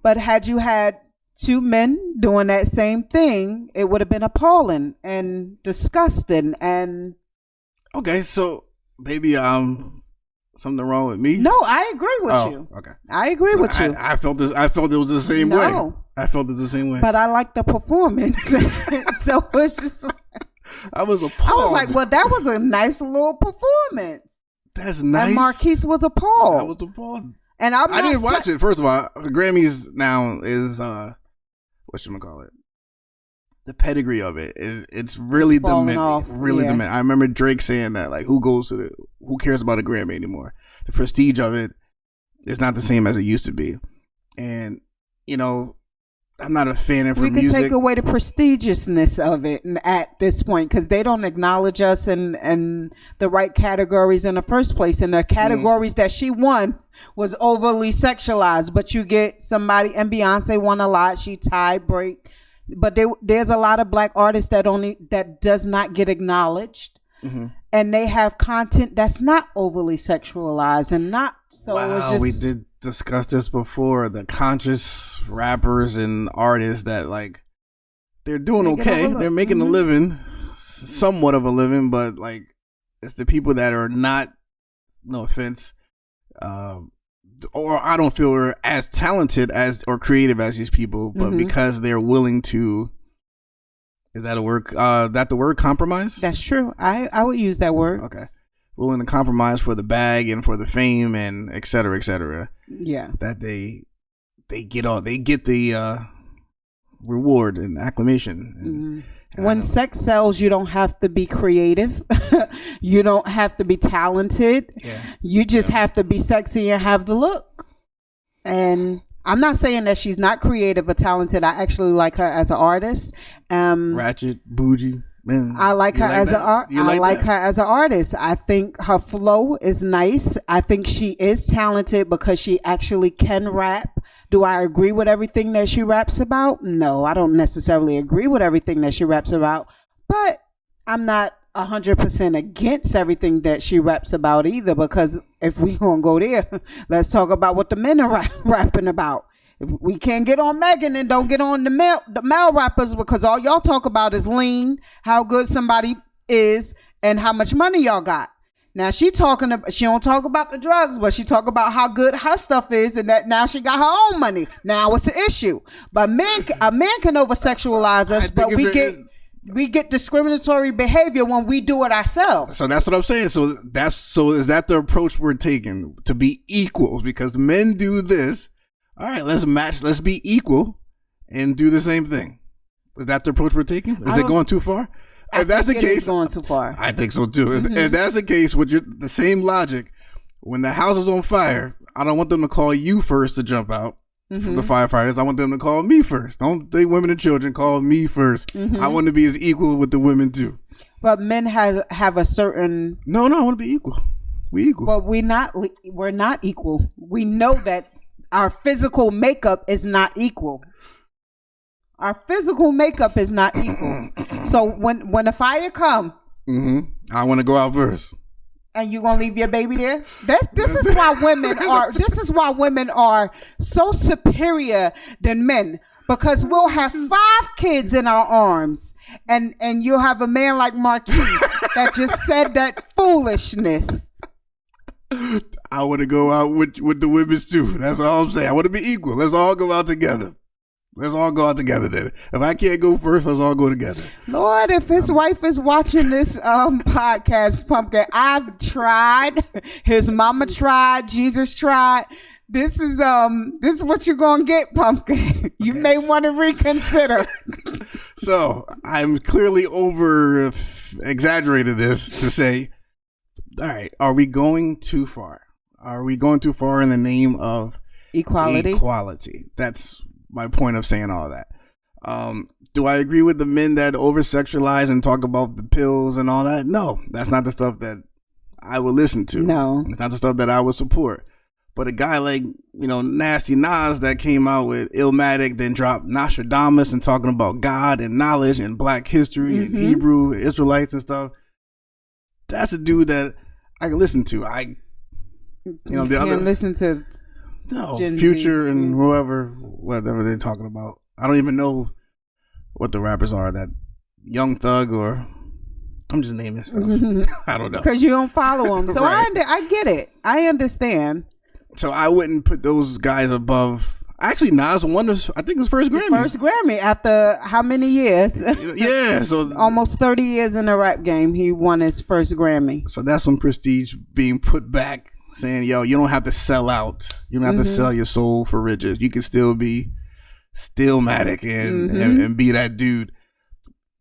But had you had 2 men doing that same thing, it would have been appalling and disgusting. And okay, so. Maybe something wrong with me? No, I agree with you. Okay. I agree with you. I felt this. I felt it was the same way. I felt it the same way. But I like the performance, so it's just. I was appalled. I was like, well, that was a nice little performance. That's nice. And Marquis was appalled. I was appalled. And I didn't watch it. First of all, the Grammys now is whatchamacallit? the pedigree of it is it's really diminishing. Really diminishing. I remember Drake saying that, like, who cares about a Grammy anymore? The prestige of it is not the same as it used to be. And, you know, I'm not a fan of music. We can take away the prestigiousness of it at this point because they don't acknowledge us in the right categories in the first place. And the categories that she won was overly sexualized. But you get somebody, and Beyonce won a lot. She tied break. But there's a lot of black artists that does not get acknowledged. Mm-hmm. And they have content that's not overly sexualized and not so. Wow, it's just, we did discuss this before. The conscious rappers and artists that, like, they're doing okay. They're making a living, somewhat of a living, but like it's the people that are not, no offense, or I don't feel are as talented as or creative as these people, but because they're willing to. Is that a word? That the word compromise? That's true. I would use that word. Okay. Willing to compromise for the bag and for the fame and et cetera, et cetera. Yeah. That they get the reward and acclamation. And when sex sells, you don't have to be creative. You don't have to be talented. Yeah. You just have to be sexy and have the look. And I'm not saying that she's not creative or talented. I actually like her as an artist. Ratchet, bougie. Man, I like her as her as an artist. I think her flow is nice. I think she is talented because she actually can rap. Do I agree with everything that she raps about? No, I don't necessarily agree with everything that she raps about. But I'm not 100% against everything that she raps about either, because if we gonna go there, let's talk about what the men are rapping about. If we can't get on Megan and don't get on the male rappers, because all y'all talk about is lean, how good somebody is, and how much money y'all got. Now she don't talk about the drugs, but she talk about how good her stuff is, and that now she got her own money. Now it's an issue. But a man can over sexualize us, but we get discriminatory behavior when we do it ourselves. So that's what I'm saying. So is that the approach we're taking, to be equals? Because men do this. All right, let's match. Let's be equal and do the same thing. Is that the approach we're taking? Is it going too far? If that's the case, it's going too far. I think so too. If that's the case, with the same logic, when the house is on fire, I don't want them to call you first to jump out. From the firefighters, I want them to call me first. Don't they, women and children, call me first. I want to be as equal with the women too. But men have a certain. No, I want to be equal. We equal. But we're not equal. We know that our physical makeup is not equal. Our physical makeup is not equal. So when the fire come, I want to go out first. And you gonna leave your baby there? This is why women are so superior than men, because we'll have 5 kids in our arms, and you'll have a man like Marquis that just said that foolishness. I want to go out with the women too. That's all I'm saying. I want to be equal. Let's all go out together. Let's all go out together then. If I can't go first, let's all go together. Lord, if his wife is watching this podcast, Pumpkin, I've tried. His mama tried. Jesus tried. This is what you're gonna get, Pumpkin. You may want to reconsider. So I'm clearly over exaggerated this to say, all right, are we going too far? Are we going too far in the name of equality? That's my point of saying all that. Do I agree with the men that over-sexualize and talk about the pills and all that? No, that's not the stuff that I would listen to. No. It's not the stuff that I would support. But a guy like, Nasty Nas that came out with Illmatic, then dropped Nostradamus and talking about God and knowledge and black history and Hebrew Israelites and stuff, that's a dude that I can listen to. Listen to Gen Future Z. And whatever they're talking about. I don't even know what the rappers are. That Young Thug, or I'm just naming stuff. I don't know, because you don't follow them. So right. I get it. I understand. So I wouldn't put those guys above. Actually, Nas won I think his first Grammy. First Grammy after how many years? Yeah, so almost 30 years in the rap game, he won his first Grammy. So that's some prestige being put back. Saying, yo, you don't have to sell out. You don't have to sell your soul for riches. You can still be Stillmatic and be that dude.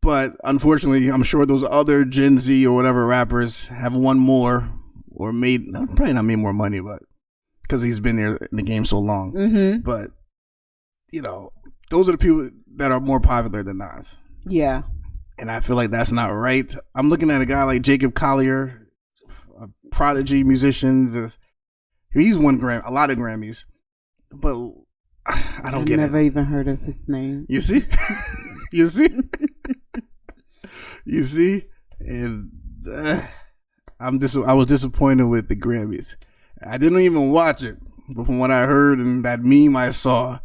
But unfortunately, I'm sure those other Gen Z or whatever rappers have won more or made, probably not made more money, but because he's been there in the game so long. Mm-hmm. But, you know, those are the people that are more popular than Nas. Yeah. And I feel like that's not right. I'm looking at a guy like Jacob Collier, a prodigy musician. He's won a lot of Grammys. But I don't get it. I've never even heard of his name. You see? You see? You see? And I was disappointed with the Grammys. I didn't even watch it. But from what I heard and that meme I saw,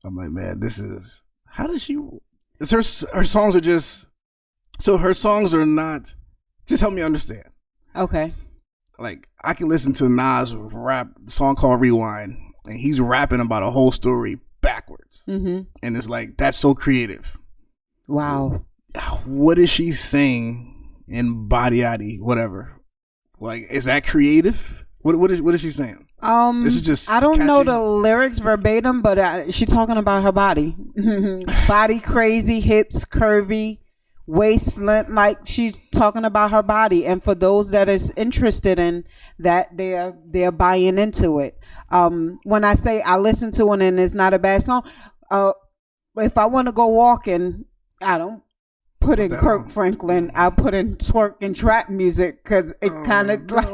I'm like, man, this is... How does she... Her songs are just... So her songs are not... Just help me understand. Okay. Like, I can listen to Nas rap a song called Rewind, and he's rapping about a whole story backwards. Mm-hmm. And it's like, that's so creative. Wow. What is she saying in Body Yaddy, whatever? Like, is that creative? What is she saying? This is just I don't catchy. know the lyrics verbatim, but she's talking about her body. Body crazy, hips curvy, waist length. Like, she's talking about her body. And for those that is interested in that, they're buying into it. When I say I listen to it and it's not a bad song, if I want to go walking, I don't put in Kirk Franklin. I put in twerk and trap music because it kind of like...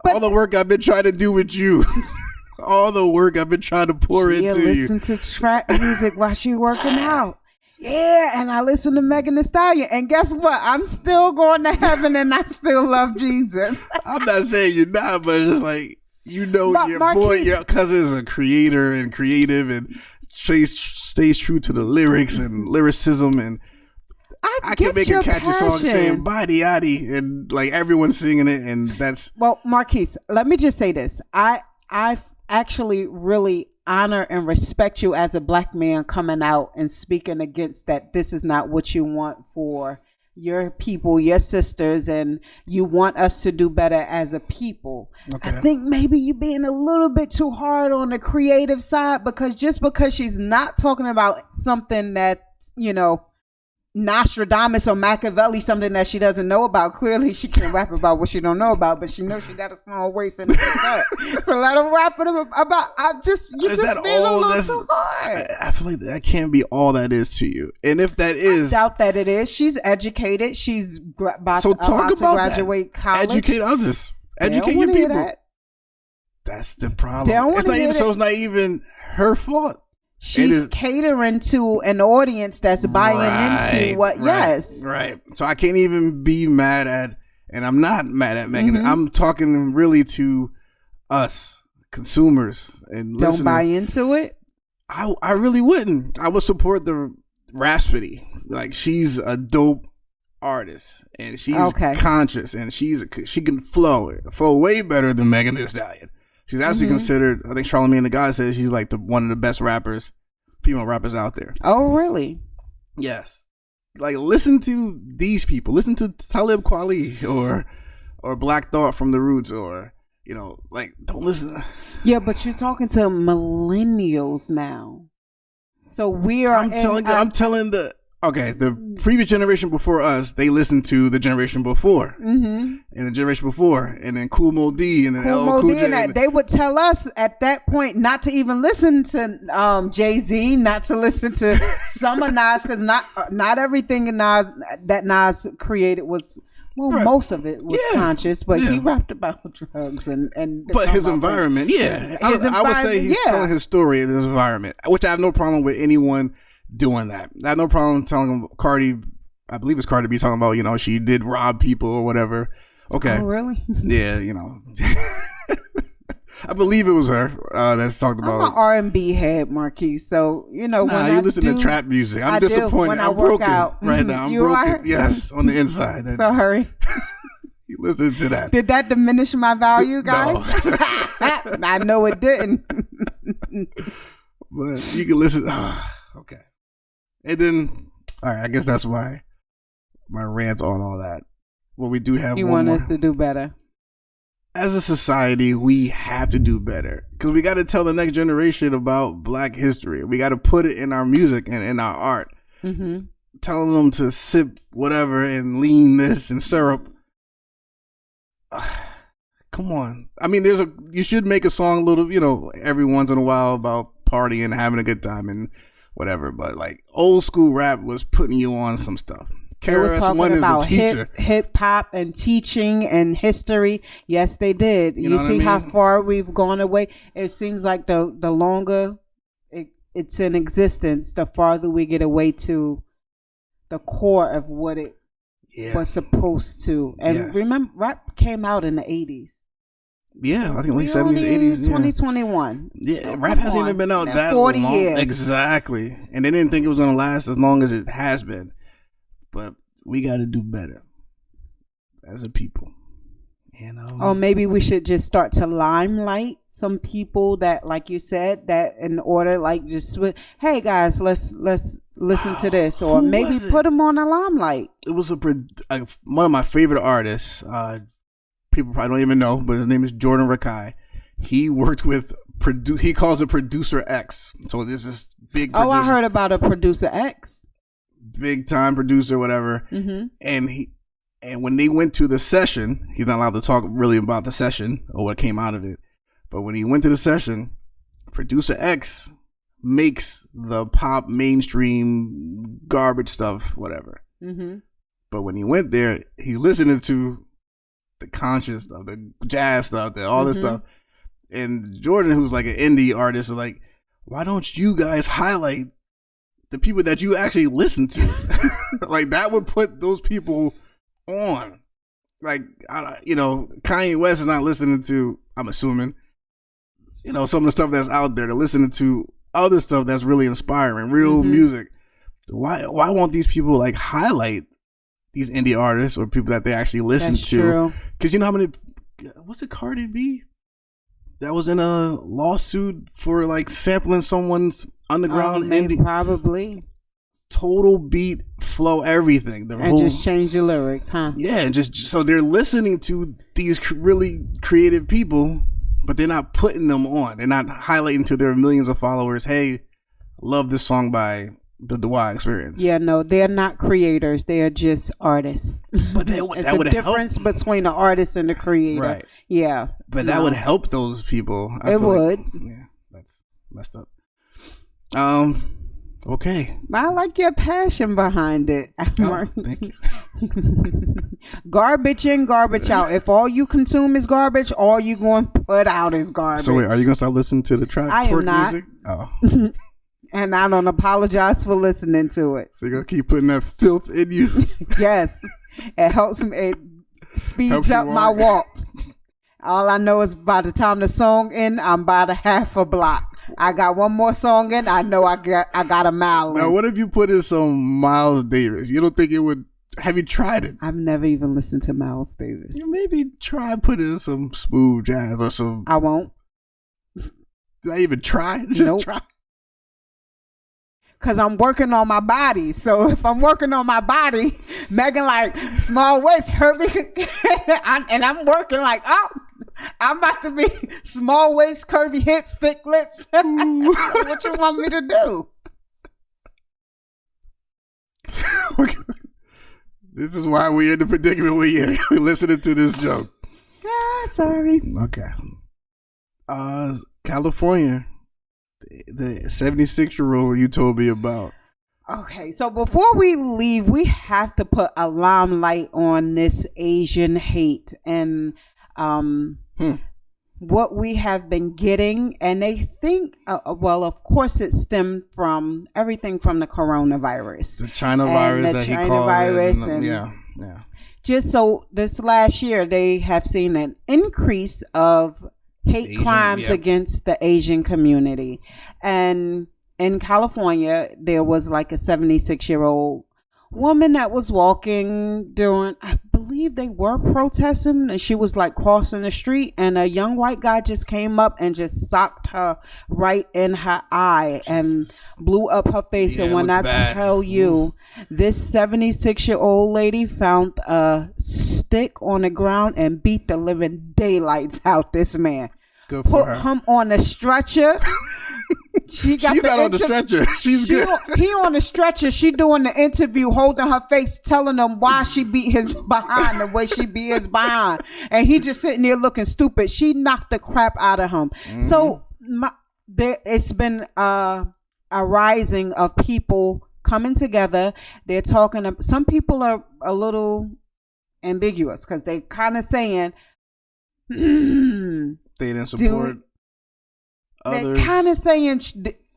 But, all the work I've been trying to do with you. All the work I've been trying to pour into you. Listen to trap music while she working out. Yeah, and I listen to Megan Thee Stallion. And guess what? I'm still going to heaven and I still love Jesus. I'm not saying you're not, but it's like, you know, your cousin is a creator and creative and stays true to the lyrics and lyricism, and I can make a catchy song saying Body Yaddy and like everyone's singing it, and that's... Well, Marquis, let me just say this. I actually really honor and respect you as a black man coming out and speaking against that. This is not what you want for your people, your sisters, and you want us to do better as a people. Okay. I think maybe you're being a little bit too hard on the creative side, because just because she's not talking about something that, you know, Nostradamus or Machiavelli, something that she doesn't know about. Clearly she can rap about what she don't know about, but she knows she got a small waist and so let her rap it about. You just being a little too hard. I feel like that can't be all that is to you. And if that is, I doubt that it is. She's educated. She's about to graduate college. Educate others. Educate your people. That's the problem. It's not even her fault. She's catering to an audience that's buying into what, yes. Right. So I can't even be mad at, and I'm not mad at Megan. Mm-hmm. I'm talking really to us, consumers and listeners. Don't buy into it? I really wouldn't. I would support the Rhapsody. Like, she's a dope artist, and she's conscious, and she can flow way better than Megan Thee Stallion. She's actually considered, I think Charlamagne the God says she's like one of the best female rappers out there. Oh, really? Yes. Like, listen to these people. Listen to Talib Kweli or Black Thought from The Roots, or, you know, like, don't listen. Yeah, but you're talking to millennials now. So we are... I'm telling the previous generation before us, they listened to the generation before, and the generation before, and then Kool Moe Dee, and then LL Cool J. They would tell us at that point not to even listen to Jay-Z, not to listen to some of Nas, because not everything that Nas created was... Well, most of it was conscious, but he rapped about drugs and but his environment, I would say he's telling his story in his environment, which I have no problem with anyone doing that. I have no problem telling Cardi, I believe it's Cardi B, talking about, you know, she did rob people or whatever. Okay. Oh, really? Yeah, you know. I believe it was her that's talked about. I'm an R&B head, Marquis. So, you know, when you listen to trap music. I'm disappointed. I'm broken right now. I'm broken. Yes, on the inside. Sorry. You listen to that. Did that diminish my value, guys? No. I know it didn't. But you can listen. Okay. And then, all right, I guess that's my rant on all that. Well, we do have You want us to do better. As a society, we have to do better, because we got to tell the next generation about Black history. We got to put it in our music and in our art. Mm-hmm. telling them to sip whatever and lean this and syrup. Come on. I mean, you should make a song a little, every once in a while about partying and having a good time and whatever. But like old school rap was putting you on some stuff. KRS-One is the teacher. Hip hop and teaching and history. Yes, they did. You see how far we've gone away. It seems like the longer it's in existence, the farther we get away to the core of what it was supposed to. And remember, rap came out in the 80s. Yeah, I think late 70s, 80s. 2021. Yeah, rap hasn't even been out that 40 long. Years. Exactly. And they didn't think it was going to last as long as it has been. But we got to do better as a people. Or maybe we should just start to limelight some people that, like you said, that in order, like just, hey guys, let's listen to this, or maybe put them on a limelight. It was one of my favorite artists. People probably don't even know, but his name is Jordan Rakai. He worked with he calls it Producer X. So this is big. Oh, I heard about a Producer X. Big time producer, whatever. Mm-hmm. And when they went to the session, he's not allowed to talk really about the session or what came out of it. But when he went to the session, Producer X makes the pop mainstream garbage stuff, whatever. Mm-hmm. But when he went there, he listened to the conscious stuff, the jazz stuff, all this stuff. And Jordan, who's like an indie artist, is like, why don't you guys highlight the people that you actually listen to? Like, that would put those people on. Like, Kanye West is not listening to, I'm assuming, some of the stuff that's out there. They're listening to other stuff that's really inspiring, real music. Why won't these people like highlight these indie artists or people that they actually listen to? Because you know how many, what's it, Cardi B? That was in a lawsuit for like sampling someone's underground indie. Probably. Total beat, flow, everything. Just change the lyrics, huh? Yeah, and just so they're listening to these really creative people, but they're not putting them on. They're not highlighting to their millions of followers, hey, love this song by the Dewey Experience. Yeah, no, they're not creators. They are just artists. But it's a difference between the artist and the creator. Right. Yeah. But that would help those people. It would. Yeah, that's messed up. Okay. I like your passion behind it. Thank you. Garbage in, garbage out. If all you consume is garbage, all you going to put out is garbage. So wait, are you going to start listening to the trap twerk music? Oh. And I don't apologize for listening to it. So you're going to keep putting that filth in you? Yes. It helps me. It speeds up my walk. All I know is by the time the song ends, I'm about a half a block. I got one more song in. I know I got a mile in. Now, what if you put in some Miles Davis? You don't think it would? Have you tried it? I've never even listened to Miles Davis. You maybe try putting in some smooth jazz or some. I won't. Did I even try? Just try. Because I'm working on my body. So if I'm working on my body, Megan like, small waist, hurt me. And I'm working like, I'm about to be small waist, curvy hips, thick lips. What you want me to do? This is why we're in the predicament we're in. We're listening to this joke. Sorry. Okay. California. The 76-year-old you told me about. Okay, so before we leave, we have to put a limelight on this Asian hate and what we have been getting. And they think, well, of course, it stemmed from everything from the coronavirus. The China virus that he called it. Yeah. Just so this last year, they have seen an increase of hate crimes against the Asian community. And in California, there was like a 76-year-old woman that was walking during, I believe they were protesting, and she was like crossing the street, and a young white guy just came up and just socked her right in her eye and blew up her face. And when I tell you, this 76-year-old lady found a stick on the ground and beat the living daylights out this man. Good for her. Put him on a stretcher. She's not on the stretcher. She's good. He on the stretcher. She doing the interview, holding her face, telling him why she beat his behind the way she beat his behind, and he just sitting there looking stupid. She knocked the crap out of him. Mm-hmm. So it's been a rising of people coming together. They're talking. Some people are a little ambiguous because they kind of saying they didn't support. Others. They're kind of saying,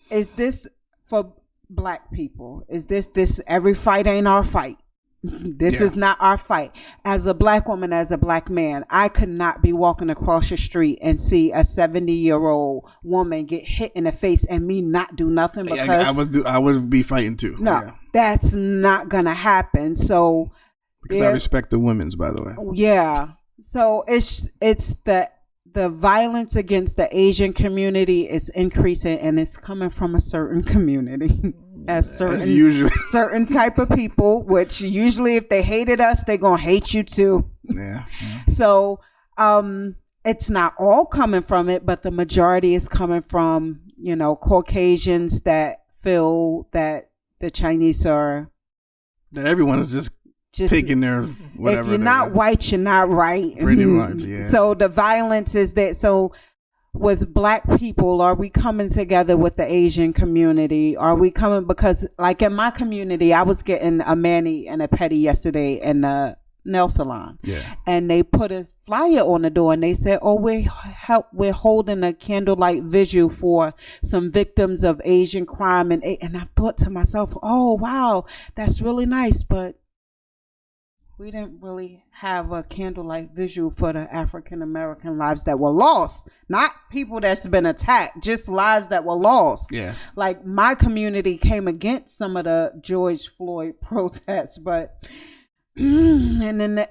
is this for black people? Is this every fight ain't our fight? This is not our fight. As a black woman, as a black man, I could not be walking across the street and see a 70-year-old woman get hit in the face and me not do nothing because I would be fighting too. No, that's not gonna happen. So because I respect the women's, by the way. Yeah. So it's the violence against the Asian community is increasing, and it's coming from a certain community, certain type of people. Which usually, if they hated us, they're gonna hate you too. Yeah. So, it's not all coming from it, but the majority is coming from Caucasians that feel that the Chinese are that everyone is just taking their whatever. If you're not white, you're not right. Pretty much, yeah. So the violence is that. So with black people, are we coming together with the Asian community? Are we coming because, like in my community, I was getting a mani and a pedi yesterday in the nail salon. Yeah. And they put a flyer on the door and they said, "Oh, we're holding a candlelight vigil for some victims of Asian crime." And I thought to myself, "Oh, wow, that's really nice, but we didn't really have a candlelight visual for the African American lives that were lost. Not people that's been attacked, just lives that were lost." Yeah. Like my community came against some of the George Floyd protests, but and then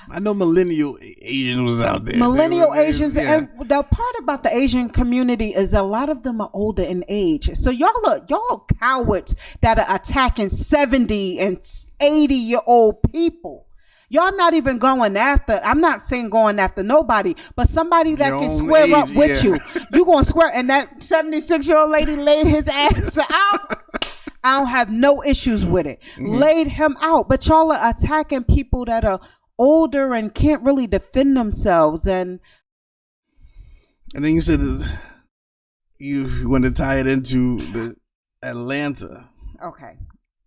I know millennial Asians was out there. Millennial Asians, and the part about the Asian community is a lot of them are older in age. So y'all cowards that are attacking 70 and 80-year-old people. Y'all not even going after. I'm not saying going after nobody, but somebody that can square up with you. You gonna square? And that 76-year-old lady laid his ass out. I don't have no issues with it. Mm-hmm. Laid him out, but y'all are attacking people that are older and can't really defend themselves. And then you said you want to tie it into the Atlanta. Okay,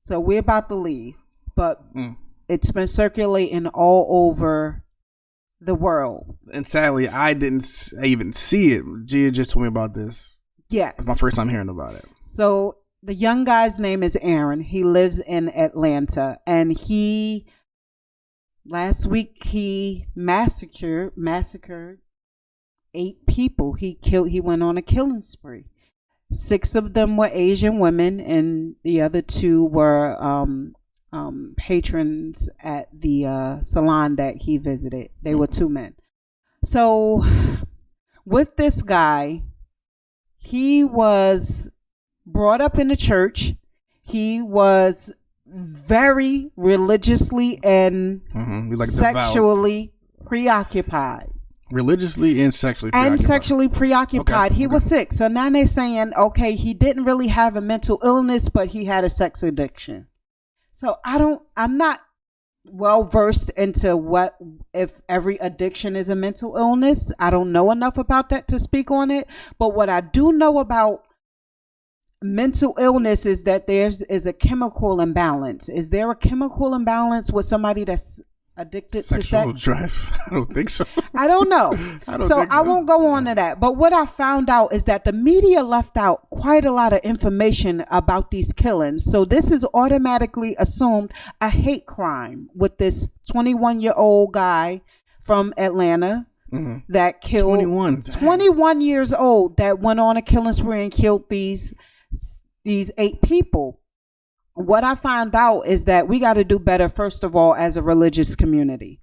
so we're about to leave, but it's been circulating all over the world. And sadly, I didn't even see it. Jeeah just told me about this. Yes, it's my first time hearing about it. So the young guy's name is Aaron. He lives in Atlanta, and last week he massacred 8 people. He went on a killing spree. 6 of them were Asian women, and the other 2 were patrons at the salon that he visited. They were 2 men. So with this guy, he was brought up in the church. He was very religiously and sexually preoccupied. Religiously and sexually preoccupied. He was sick. So now they're saying, okay, he didn't really have a mental illness, but he had a sex addiction. So I'm not well versed into if every addiction is a mental illness. I don't know enough about that to speak on it. But what I do know about mental illness is that is a chemical imbalance. Is there a chemical imbalance with somebody that's addicted to sex? Drive? I don't think so. I don't know. I won't go on to that. But what I found out is that the media left out quite a lot of information about these killings. So this is automatically assumed a hate crime with this 21-year-old guy from Atlanta. Mm-hmm. That killed 21 years old, that went on a killing spree and killed these 8 people. What I found out is that we got to do better, first of all, as a religious community,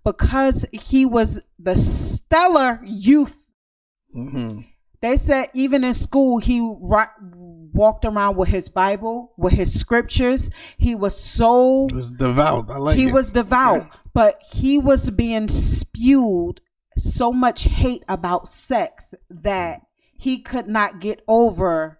because he was the stellar youth. Mm-hmm. They said even in school, he walked around with his Bible, with his scriptures. He was devout. He was devout, but he was being spewed so much hate about sex that he could not get over.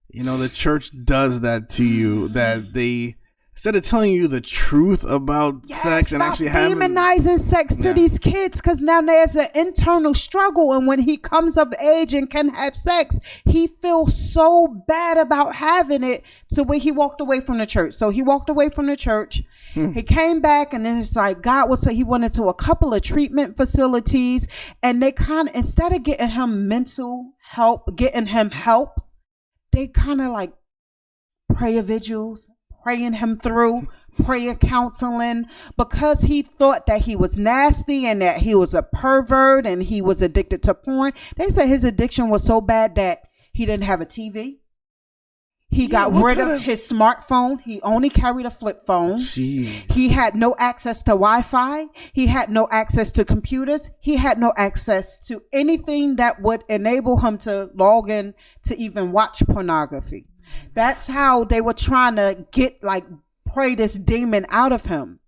You know, the church does that to you, that they, instead of telling you the truth about sex and actually demonizing sex to these kids, because now there's an internal struggle, and when he comes of age and can have sex, he feels so bad about having it to where he walked away from the church. So he walked away from the church. He came back, and then it's like God was, so he went into a couple of treatment facilities, and they kind of, instead of getting him mental help, getting him help, they kind of like prayer vigils, praying him through, prayer counseling, because he thought that he was nasty and that he was a pervert and he was addicted to porn. They said his addiction was so bad that he didn't have a TV. He got rid of his smartphone. He only carried a flip phone. Jeez. He had no access to Wi-Fi. He had no access to computers. He had no access to anything that would enable him to log in to even watch pornography. That's how they were trying to pray this demon out of him.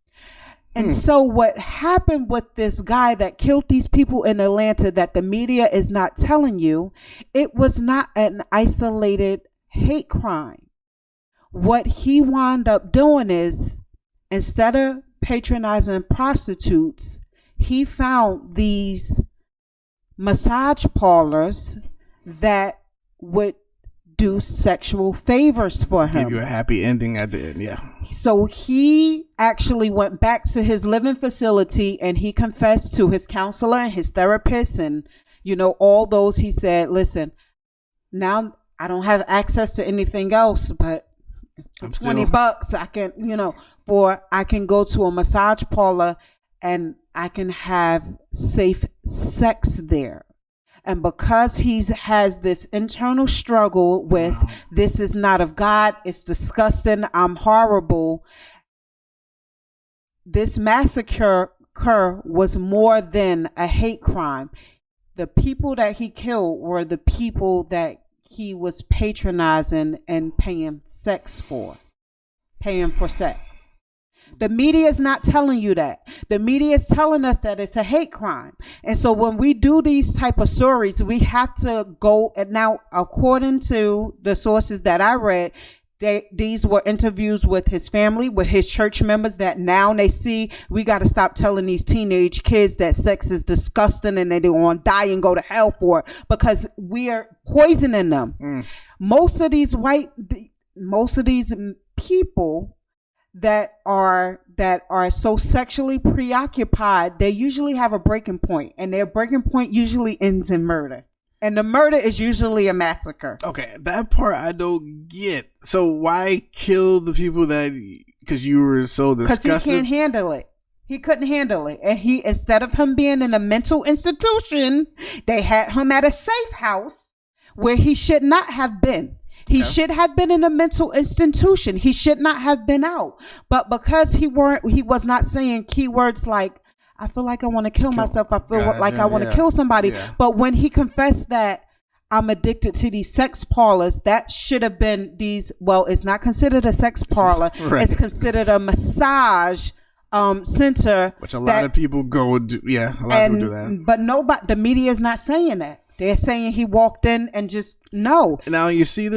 And so what happened with this guy that killed these people in Atlanta that the media is not telling you, it was not an isolated hate crime. What he wound up doing is, instead of patronizing prostitutes, he found these massage parlors that would do sexual favors for him. Give you a happy ending at the end, So he actually went back to his living facility and he confessed to his counselor and his therapist and, all those. He said, listen, now I don't have access to anything else, but for $20, I can, I can go to a massage parlor and I can have safe sex there. And because he has this internal struggle with this is not of God, it's disgusting, I'm horrible. This massacre was more than a hate crime. The people that he killed were the people that he was patronizing and paying for sex. The media is not telling you that. The media is telling us that it's a hate crime. And so when we do these type of stories, we have to go, and now according to the sources that I read, these were interviews with his family, with his church members, that now they see we got to stop telling these teenage kids that sex is disgusting and that they're going to die and go to hell for it, because we are poisoning them. Most of these people that are so sexually preoccupied, they usually have a breaking point, and their breaking point usually ends in murder. And the murder is usually a massacre. Okay, that part I don't get. So why kill the people because you were so disgusted? Because he can't handle it. He couldn't handle it. And instead of him being in a mental institution, they had him at a safe house where he should not have been. He should have been in a mental institution. He should not have been out. But because he was not saying keywords like, I feel like I want to kill myself. I feel like I want to kill somebody. Yeah. But when he confessed that I'm addicted to these sex parlors, that should have been it's not considered a sex parlor. Right. It's considered a massage center. Which a lot of people go do. Yeah, a lot of people do that. But the media is not saying that. They're saying he walked in and just no. Now you see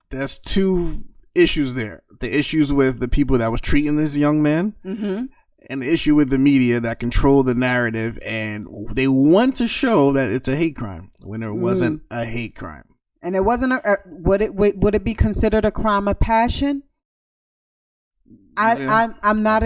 there's two issues there. The issues with the people that was treating this young man. Mm-hmm. And the issue with the media that control the narrative, and they want to show that it's a hate crime when there wasn't a hate crime. And it wasn't would it be considered a crime of passion? I'm not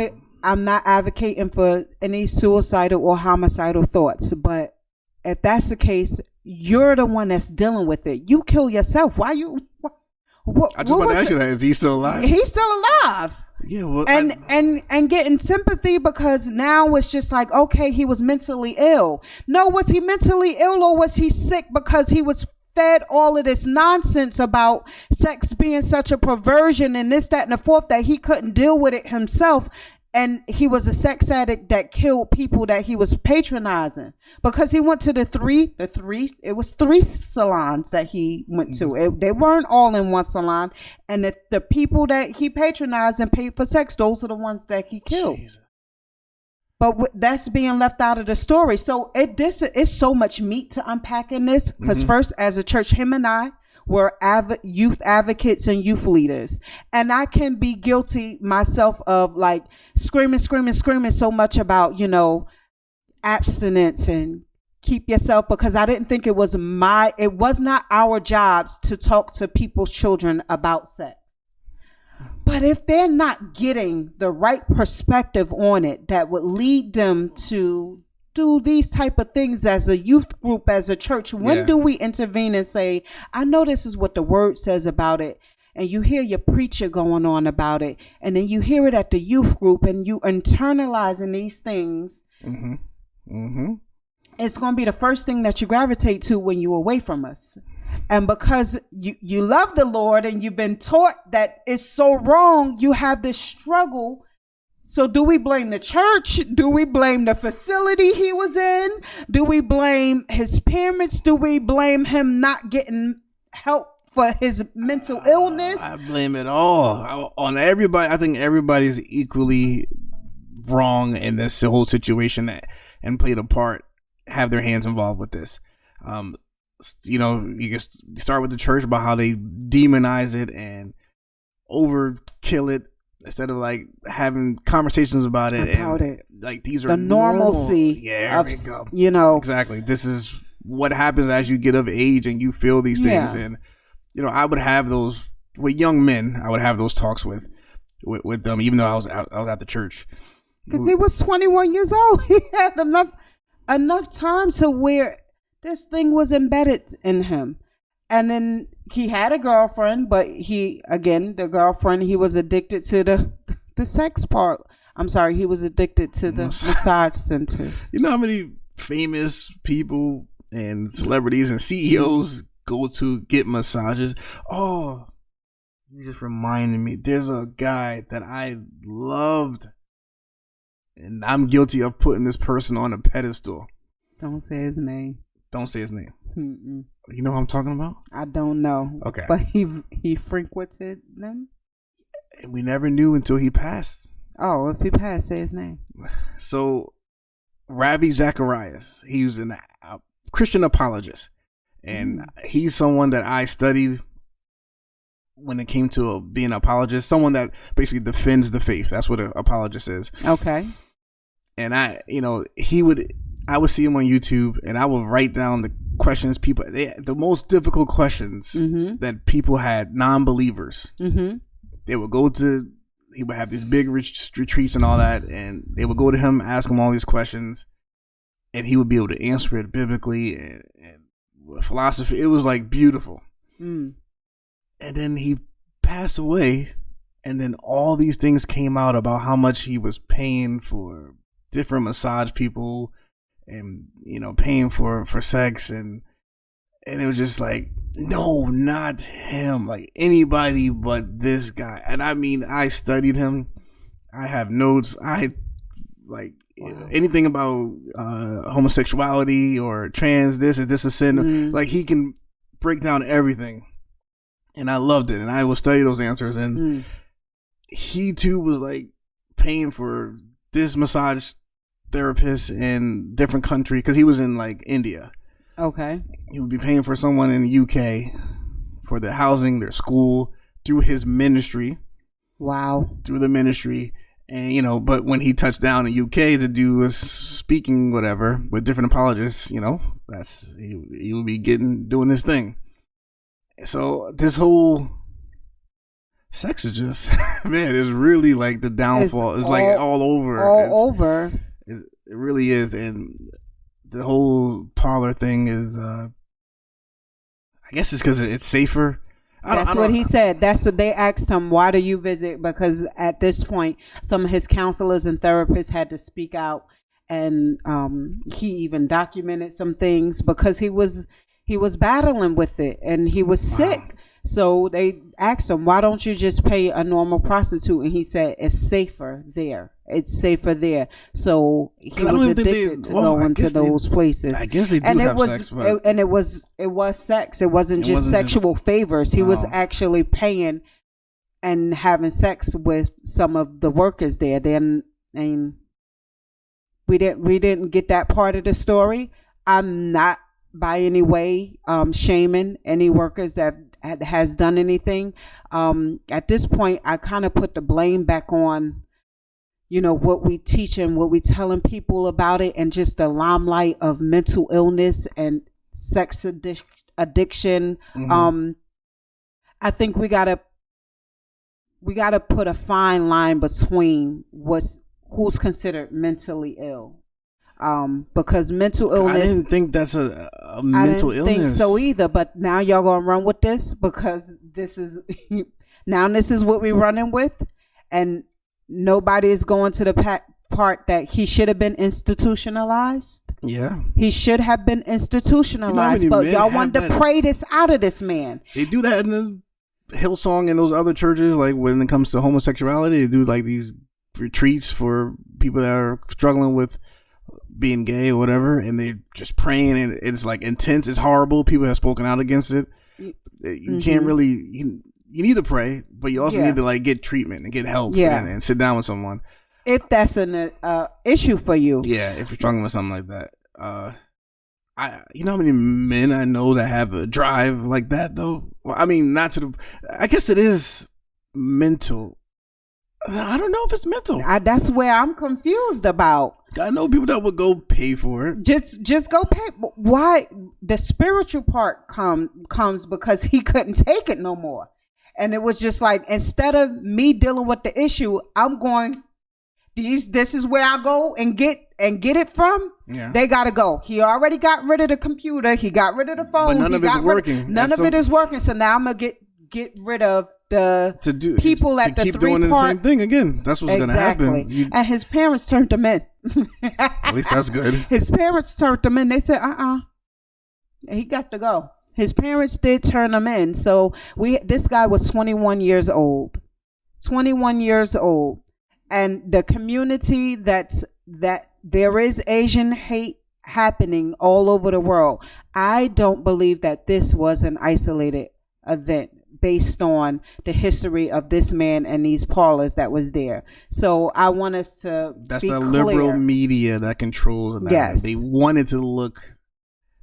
advocating for any suicidal or homicidal thoughts, but if that's the case, you're the one that's dealing with it. You kill yourself. Why you? I just want to ask you that. Is he still alive? He's still alive. Yeah, well, and getting sympathy, because now it's just like, okay, he was mentally ill. No, was he mentally ill, or was he sick because he was fed all of this nonsense about sex being such a perversion and this, that, and the fourth, that he couldn't deal with it himself? And he was a sex addict that killed people that he was patronizing, because he went to it was 3 salons that he went to. They weren't all in one salon. And the people that he patronized and paid for sex, those are the ones that he killed. Jesus. But that's being left out of the story. So this is so much meat to unpack in this. Because first, as a church, him and I were youth advocates and youth leaders. And I can be guilty myself of like screaming so much about, abstinence and keep yourself, because I didn't think it was not our jobs to talk to people's children about sex. But if they're not getting the right perspective on it that would lead them to do these type of things as a youth group, as a church, when do we intervene and say, I know this is what the word says about it, and you hear your preacher going on about it, and then you hear it at the youth group, and you internalizing these things, it's going to be the first thing that you gravitate to when you're away from us. And because you love the Lord and you've been taught that it's so wrong, you have this struggle. So do we blame the church? Do we blame the facility he was in? Do we blame his parents? Do we blame him not getting help for his mental illness? I blame it all on everybody. I think everybody's equally wrong in this whole situation and played a part, have their hands involved with this. You can start with the church about how they demonize it and overkill it instead of like having conversations about it. Like these are the normalcy. Yeah, there we go. Exactly. This is what happens as you get of age and you feel these things. And I would have those with young men. I would have those talks with them, even though I was at the church. Because he was 21 years old. He had enough time to where this thing was embedded in him. And then he had a girlfriend, but he was addicted to the sex part. I'm sorry, he was addicted to the massage centers. You know how many famous people and celebrities and CEOs go to get massages? Oh, you just reminded me. There's a guy that I loved, and I'm guilty of putting this person on a pedestal. Don't say his name. Don't say his name. Mm-mm. You know who I'm talking about? I don't know. Okay. But he frequented them? And we never knew until he passed. Oh, if he passed, say his name. So, Ravi Zacharias, he was a Christian apologist. And he's someone that I studied when it came to being an apologist. Someone that basically defends the faith. That's what an apologist is. Okay. And I would see him on YouTube, and I would write down the questions the most difficult questions that people had, non-believers. They would he would have these big retreats and all that, and they would go to him, ask him all these questions, and he would be able to answer it biblically and with philosophy. It was like beautiful. And then he passed away, and then all these things came out about how much he was paying for different massage people and paying for sex, and it was just like, no, not him, like anybody but this guy. And I mean, I studied him, I have notes, I like anything about homosexuality or trans, this a sin, like he can break down everything, and I loved it, and I would study those answers. And he too was like paying for this massage therapist in different country, because he was in like India. Okay. He would be paying for someone in the UK for their housing, their school, through his ministry. Wow. Through the ministry. And but when he touched down in UK to do a speaking whatever with different apologists, that's he would be doing this thing. So this whole sex is just man, it's really like the downfall. It's like all over. It really is. And the whole Parlor thing is, I guess it's because it's safer. That's what he said. That's what they asked him. Why do you visit? Because at this point, some of his counselors and therapists had to speak out, and he even documented some things because he was battling with it and he was sick. So they asked him, why don't you just pay a normal prostitute? And he said, it's safer there. It's safer there. So he was addicted to going to those places. I guess they do have sex. And it was sex. It wasn't just sexual favors. He was actually paying and having sex with some of the workers there. And We didn't get that part of the story. I'm not by any way shaming any workers that has done anything. At this point, I kind of put the blame back on, what we teach and what we telling people about it, and just the limelight of mental illness and sex addiction. Mm-hmm. I think we gotta put a fine line between who's considered mentally ill. Because mental illness, I didn't think that's a mental illness. I didn't think so either, but now y'all gonna run with this because this is what we're running with, and nobody is going to the part that he should have been institutionalized. Yeah, he should have been institutionalized, but y'all want to pray this out of this man. They do that in the Hillsong and those other churches, like when it comes to homosexuality, they do like these retreats for people that are struggling with being gay or whatever, and they're just praying, and it's like intense. It's horrible. People have spoken out against it. You can't really. You need to pray, but you also need to like get treatment and get help, and sit down with someone if that's an issue for you. Yeah, if you're struggling with something like that. You know how many men I know that have a drive like that though? Well, I mean, not to the. I guess it is mental. I don't know if it's mental. That's where I'm confused about. I know people that would go pay for it. Just go pay. Why? The spiritual part comes because he couldn't take it no more. And it was just like, instead of me dealing with the issue, I'm going, this is where I go and get it from. Yeah. They gotta go. He already got rid of the computer. He got rid of the phone. But none of it's working. None of it is working. So now I'm gonna get rid of the people at the keep doing the same thing again. That's what's gonna happen. And his parents turned him in. At least that's good. His parents turned him in. They said, he got to go. His parents did turn him in. So this guy was 21 years old. 21 years old. And the community that there is Asian hate happening all over the world. I don't believe that this was an isolated event based on the history of this man and these parlors that was there. So I want us to That's the liberal media that controls that. Yes. They want it to look.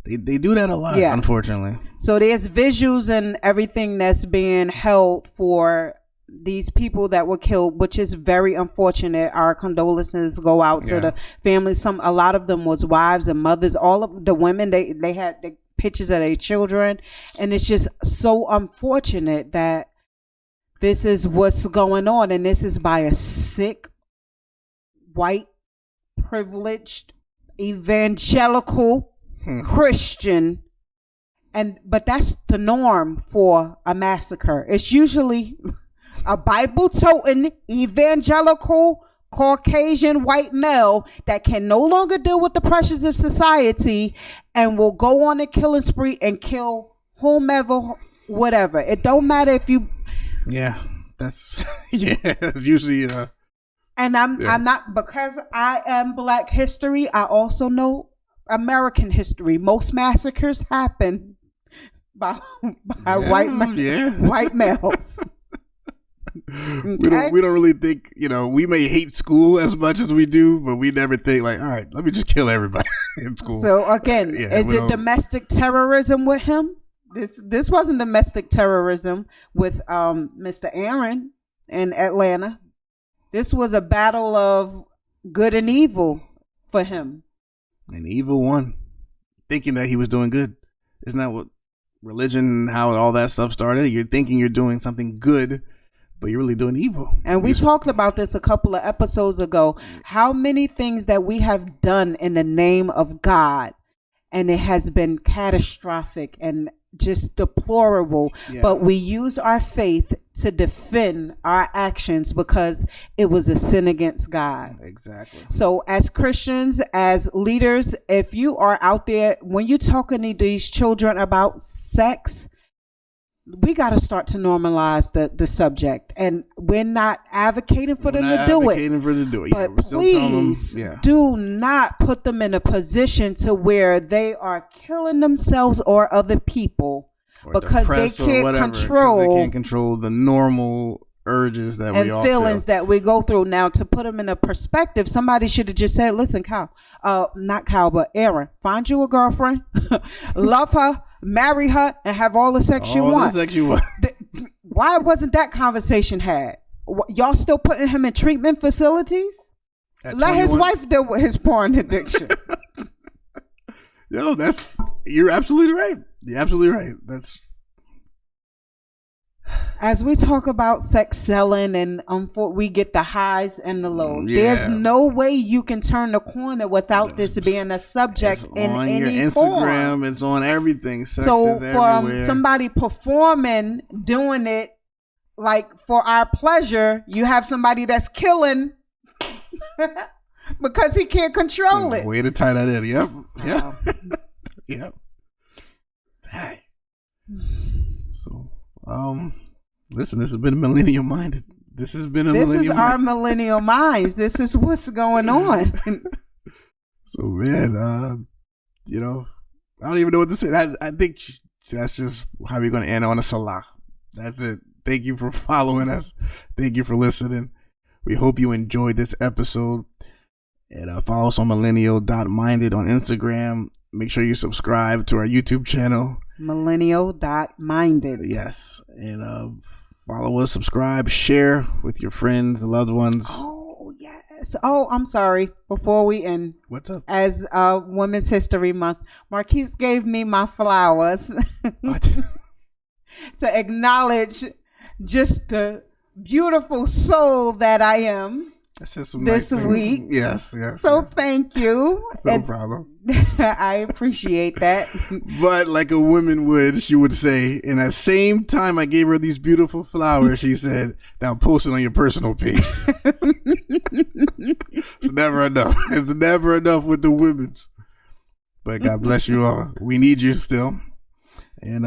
They do that a lot, unfortunately. So there's visuals and everything that's being held for these people that were killed, which is very unfortunate. Our condolences go out to the families. A lot of them was wives and mothers. All of the women, they had the pictures of their children, and it's just so unfortunate that this is what's going on, and this is by a sick, white, privileged, evangelical Christian, but that's the norm for a massacre. It's usually a Bible-toting, evangelical, Caucasian white male that can no longer deal with the pressures of society and will go on a killing spree and kill whomever, whatever. It don't matter if you. Yeah, that's usually. And I'm not, because I am Black history. I also know American history. Most massacres happen by white males. Okay. We don't really think, we may hate school as much as we do, but we never think like, all right, let me just kill everybody in school. So again, is it domestic terrorism with him? This wasn't domestic terrorism with Mr. Aaron in Atlanta. This was a battle of good and evil for him. And evil won, thinking that he was doing good. Isn't that what religion and how all that stuff started? You're thinking you're doing something good, but you're really doing evil. And we talked about this a couple of episodes ago. How many things that we have done in the name of God, and it has been catastrophic and just deplorable. Yeah. But we use our faith to defend our actions because it was a sin against God. Exactly. So as Christians, as leaders, if you are out there, when you're talking to these children about sex, we got to start to normalize the subject, and we're not advocating for them to do it. But please do not put them in a position to where they are killing themselves or other people or because they can't control the normal urges that and we all feelings feel. that we go through. Now, to put them in a perspective, somebody should have just said, listen, Kyle, not Kyle, but Aaron, find you a girlfriend, love her, marry her, and have all the sex you want. Why wasn't that conversation had? Y'all still putting him in treatment facilities? Let his wife deal with his porn addiction. Yo, you're absolutely right. You're absolutely right. As we talk about sex selling and we get the highs and the lows. There's no way you can turn the corner without this being a subject in any form. On your Instagram, it's on everything. Sex so is from everywhere. Somebody performing, doing it like for our pleasure, you have somebody that's killing because he can't control it. Way to tie that in. Yep. Yep. Hey. So, listen, this has been Millennial Minded. This is our Millennial Minds. This is what's going on. So, man, I don't even know what to say. I think that's just how we're going to end on a salah. That's it. Thank you for following us. Thank you for listening. We hope you enjoyed this episode. And follow us on millennial.minded on Instagram. Make sure you subscribe to our YouTube channel. Millennial.minded. Yes. And follow us, subscribe, share with your friends and loved ones. Oh, yes. Oh, I'm sorry. Before we end. What's up? As Women's History Month, Marquis gave me my flowers to acknowledge just the beautiful soul that I am this week. Yes. So thank you. No problem. I appreciate that. But like a woman would, she would say, in that same time I gave her these beautiful flowers, she said, now post it on your personal page. It's never enough. It's never enough with the women. But God bless you all. We need you still. And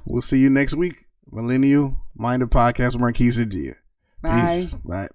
we'll see you next week. Millennial Minded Podcast with Marquis Jeeah. Bye. Peace. Bye.